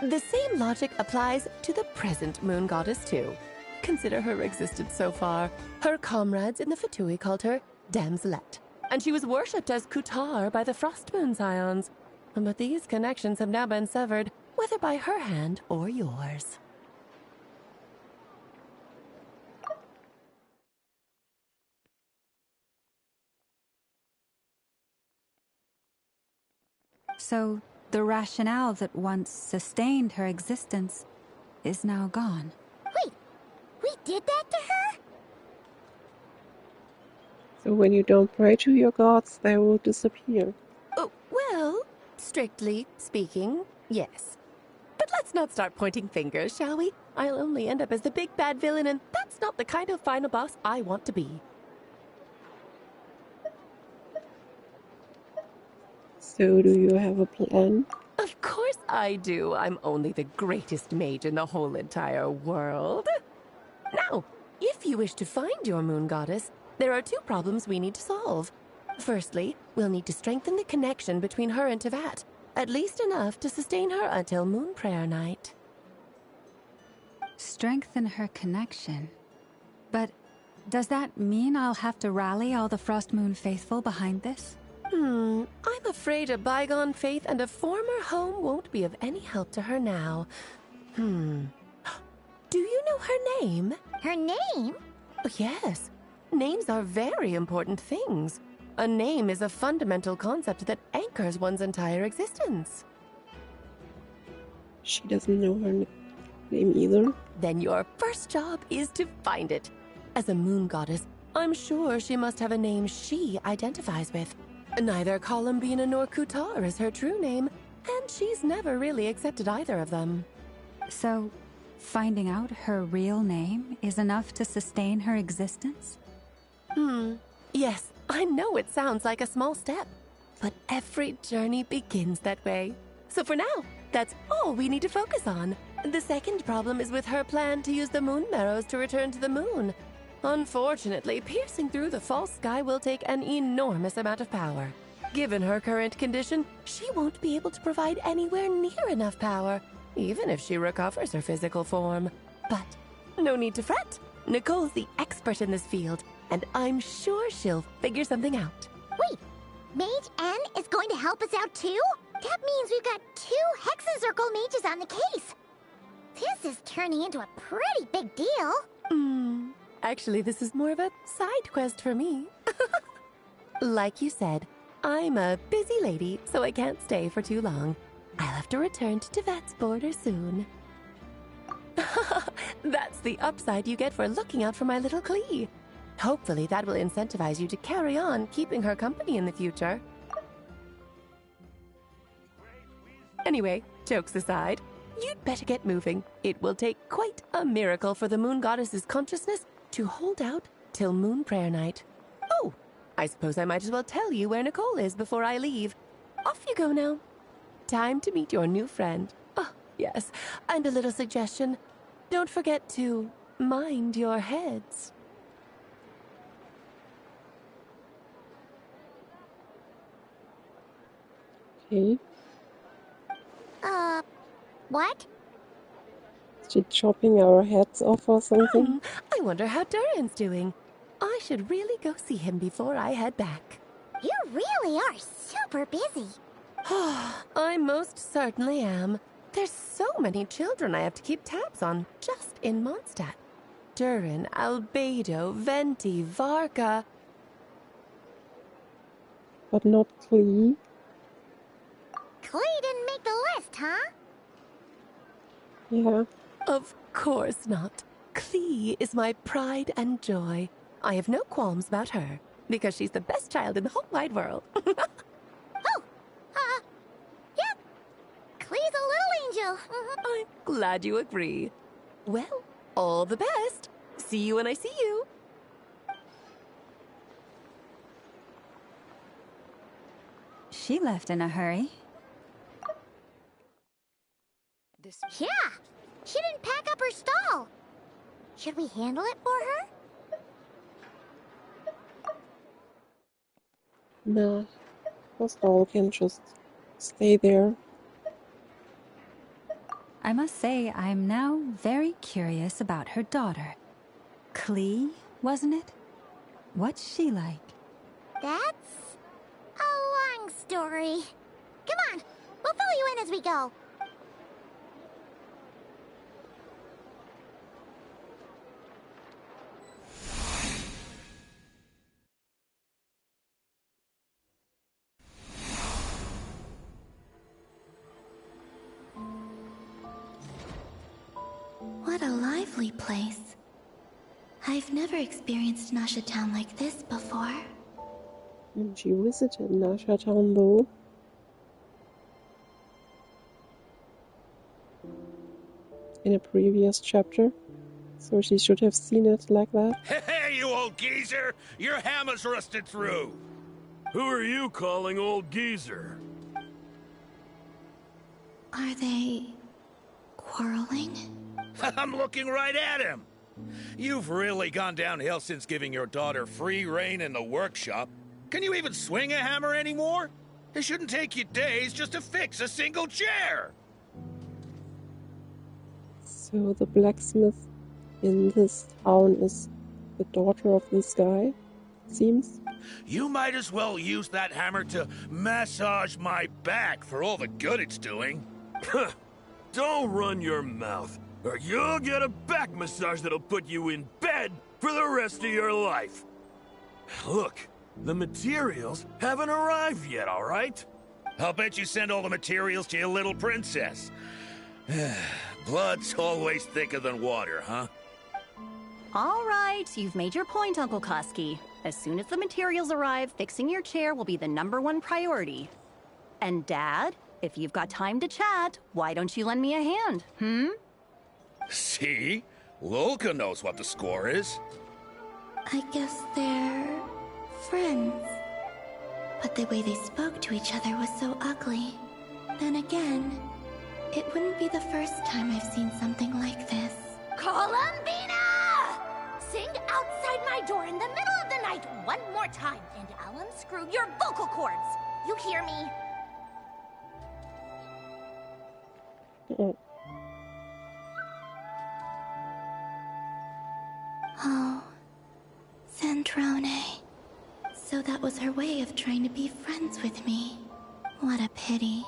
The same logic applies to the present moon goddess too. Consider her existence so far. Her comrades in the Fatui called her Damselette, and she was worshipped as Kutar by the Frost Moon Scions. But these connections have now been severed, whether by her hand or yours. So, the rationale that once sustained her existence is now gone. Wait, we did that to her? So when you don't pray to your gods, they will disappear. Oh, well, strictly speaking, yes. But let's not start pointing fingers, shall we? I'll only end up as the big bad villain, and that's not the kind of final boss I want to be. So do you have a plan? Of course I do. I'm only the greatest mage in the whole entire world. Now, if you wish to find your moon goddess, there are two problems we need to solve. Firstly, we'll need to strengthen the connection between her and Tevat, at least enough to sustain her until Moon Prayer Night. Strengthen her connection? But does that mean I'll have to rally all the Frost Moon faithful behind this? I'm afraid a bygone faith and a former home won't be of any help to her now. Do you know her name? Her name? Oh, yes. Names are very important things. A name is a fundamental concept that anchors one's entire existence. She doesn't know her name either. Then your first job is to find it. As a moon goddess, I'm sure she must have a name she identifies with. Neither Columbina nor Kutar is her true name, and she's never really accepted either of them. So, finding out her real name is enough to sustain her existence? Yes, I know it sounds like a small step, but every journey begins that way. So for now, that's all we need to focus on. The second problem is with her plan to use the moon marrows to return to the moon. Unfortunately, piercing through the false sky will take an enormous amount of power. Given her current condition, she won't be able to provide anywhere near enough power, even if she recovers her physical form. But no need to fret. Nicole's the expert in this field, and I'm sure she'll figure something out. Wait, Mage N is going to help us out too? That means we've got 2 Hexacircle mages on the case. This is turning into a pretty big deal. Actually, this is more of a side quest for me. Like you said, I'm a busy lady, so I can't stay for too long. I'll have to return to Tevat's border soon. That's the upside you get for looking out for my little Klee. Hopefully that will incentivize you to carry on keeping her company in the future. Anyway, jokes aside, you'd better get moving. It will take quite a miracle for the moon goddess's consciousness to hold out till Moon Prayer Night. Oh, I suppose I might as well tell you where Nicole is before I leave. Off you go now. Time to meet your new friend. Oh, yes, and a little suggestion. Don't forget to mind your heads. Okay. What? Is she chopping our heads off or something? I wonder how Durin's doing. I should really go see him before I head back. You really are super busy. I most certainly am. There's so many children I have to keep tabs on just in Mondstadt. Durin, Albedo, Venti, Varka. But not Klee. Klee didn't make the list, huh? Yeah. Of course not. Klee is my pride and joy. I have no qualms about her, because she's the best child in the whole wide world. Yeah. Klee's a little angel. I'm glad you agree. Well, all the best. See you when I see you. She left in a hurry. Yeah. She didn't pack up her stall. Should we handle it for her? Nah. Her stall can just stay there. I must say, I'm now very curious about her daughter. Klee, wasn't it? What's she like? That's a long story. Come on, we'll fill you in as we go. What a lively place. I've never experienced Nasha Town like this before. She visited Nasha Town though. In a previous chapter. So she should have seen it like that. Hey, you old geezer! Your hammer's rusted through! Who are you calling old geezer? Are they quarreling? I'm looking right at him! You've really gone downhill since giving your daughter free rein in the workshop. Can you even swing a hammer anymore? It shouldn't take you days just to fix a single chair! So the blacksmith in this town is the daughter of this guy, it seems. You might as well use that hammer to massage my back for all the good it's doing. Don't run your mouth, or you'll get a back massage that'll put you in bed for the rest of your life. Look, the materials haven't arrived yet, all right? I'll bet you send all the materials to your little princess. Blood's always thicker than water, huh? All right, you've made your point, Uncle Koski. As soon as the materials arrive, fixing your chair will be the #1 priority. And Dad, if you've got time to chat, why don't you lend me a hand, See? Lolka knows what the score is. I guess they're friends. But the way they spoke to each other was so ugly. Then again, it wouldn't be the first time I've seen something like this. Columbina! Sing outside my door in the middle of the night one more time, and I'll unscrew your vocal cords. You hear me? Oh, Centrone. So that was her way of trying to be friends with me. What a pity.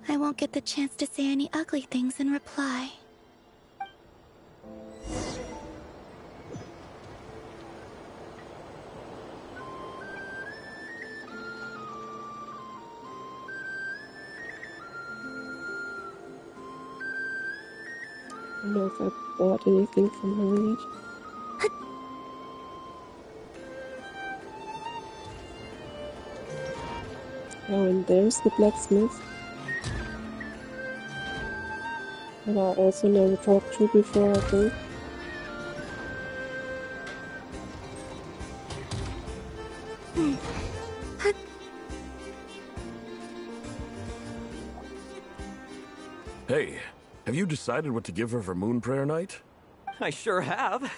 I won't get the chance to say any ugly things in reply. I don't know if I bought anything from her yet. Oh, and there's the blacksmith. And I also never talked to before, I think. Hey, have you decided what to give her for Moon Prayer Night? I sure have.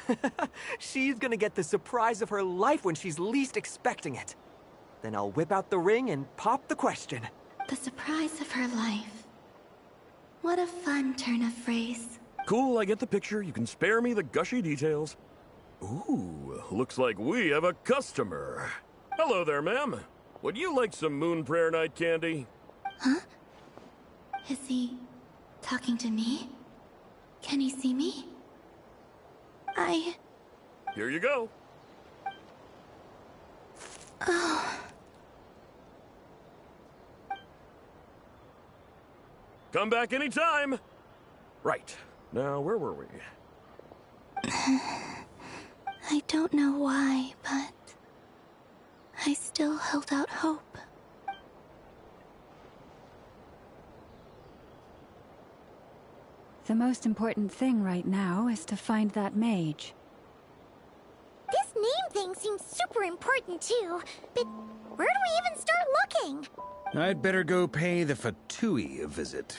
She's gonna get the surprise of her life when she's least expecting it. Then I'll whip out the ring and pop the question. The surprise of her life. What a fun turn of phrase. Cool, I get the picture. You can spare me the gushy details. Ooh, looks like we have a customer. Hello there, ma'am. Would you like some Moon Prayer Night candy? Huh? Is he talking to me? Can he see me? Here you go. Oh. Come back anytime. Right. Now, where were we? I don't know why, but I still held out hope. The most important thing right now is to find that mage. This name thing seems super important too, but where do we even start looking? I'd better go pay the Fatui a visit.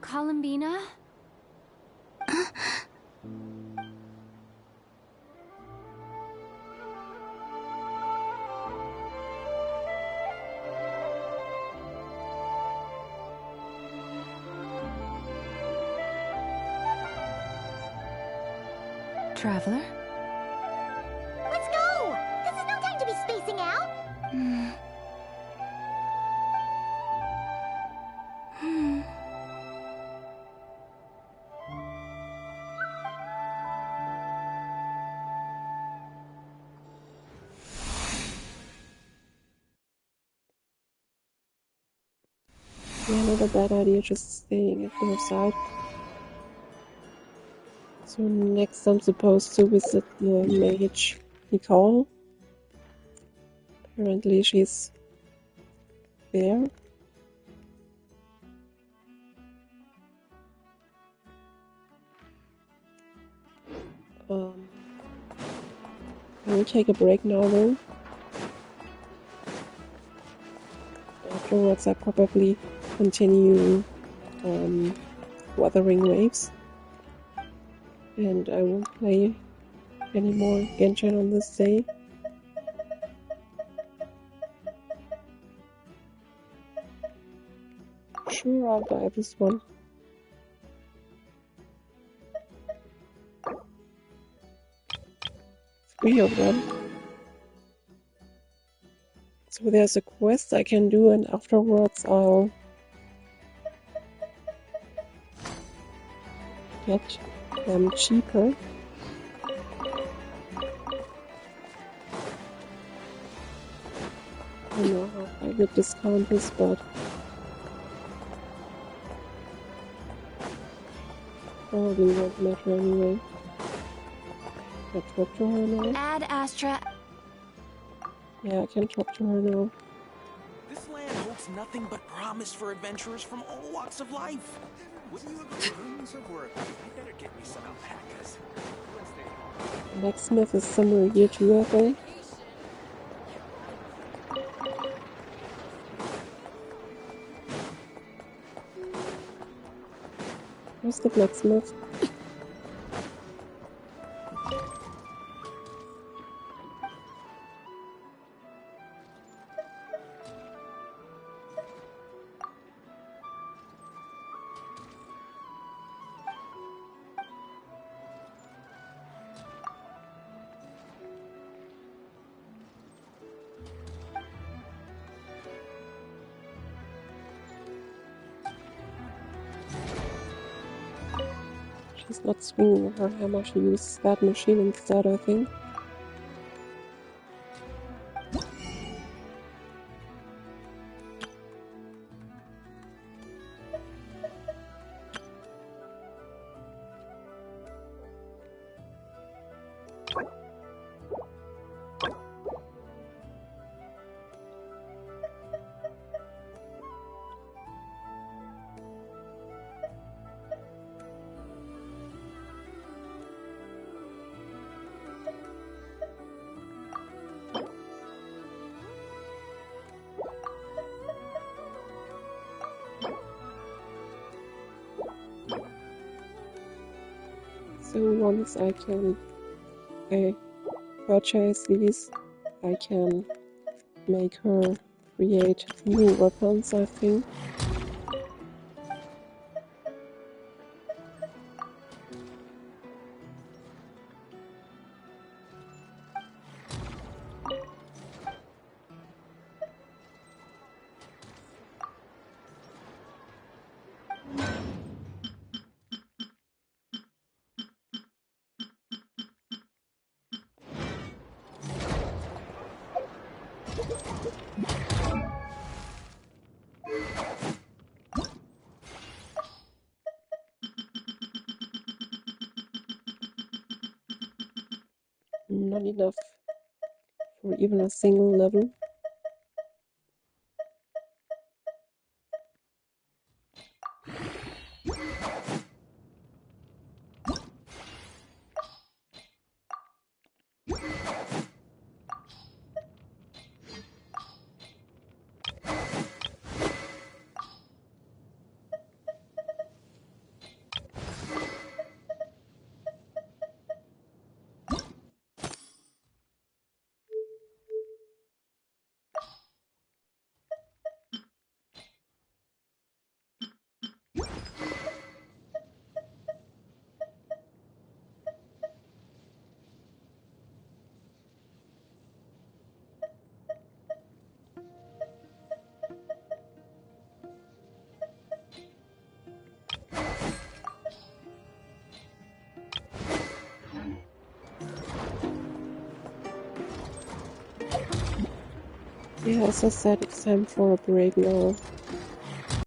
Columbina? Traveler? Let's go! This is no time to be spacing out! Yeah, not a bad idea just staying at their side. So next I'm supposed to visit the mage Nicole. Apparently she's there. I will take a break now though. Afterwards I probably continue Wuthering Waves. And I won't play any more Genshin on this day. Sure, I'll buy this one. Three of them. So there's a quest I can do, and afterwards I'll get them cheaper. I don't know how I would discount this, but probably won't matter anyway. Can I talk to her now? Ad Astra. Yeah, I can talk to her now. This land holds nothing but promise for adventurers from all walks of life. Wouldn't you agree? Rooms of work. You better get me some alpacas. Blacksmith is somewhere here too, I think. Where's the blacksmith? She's not swinging her hammer, she uses that machine instead, I think. So once I purchase these, I can make her create new weapons, I think. Not enough for even a single level. Yeah, as I said, it's time for a break now.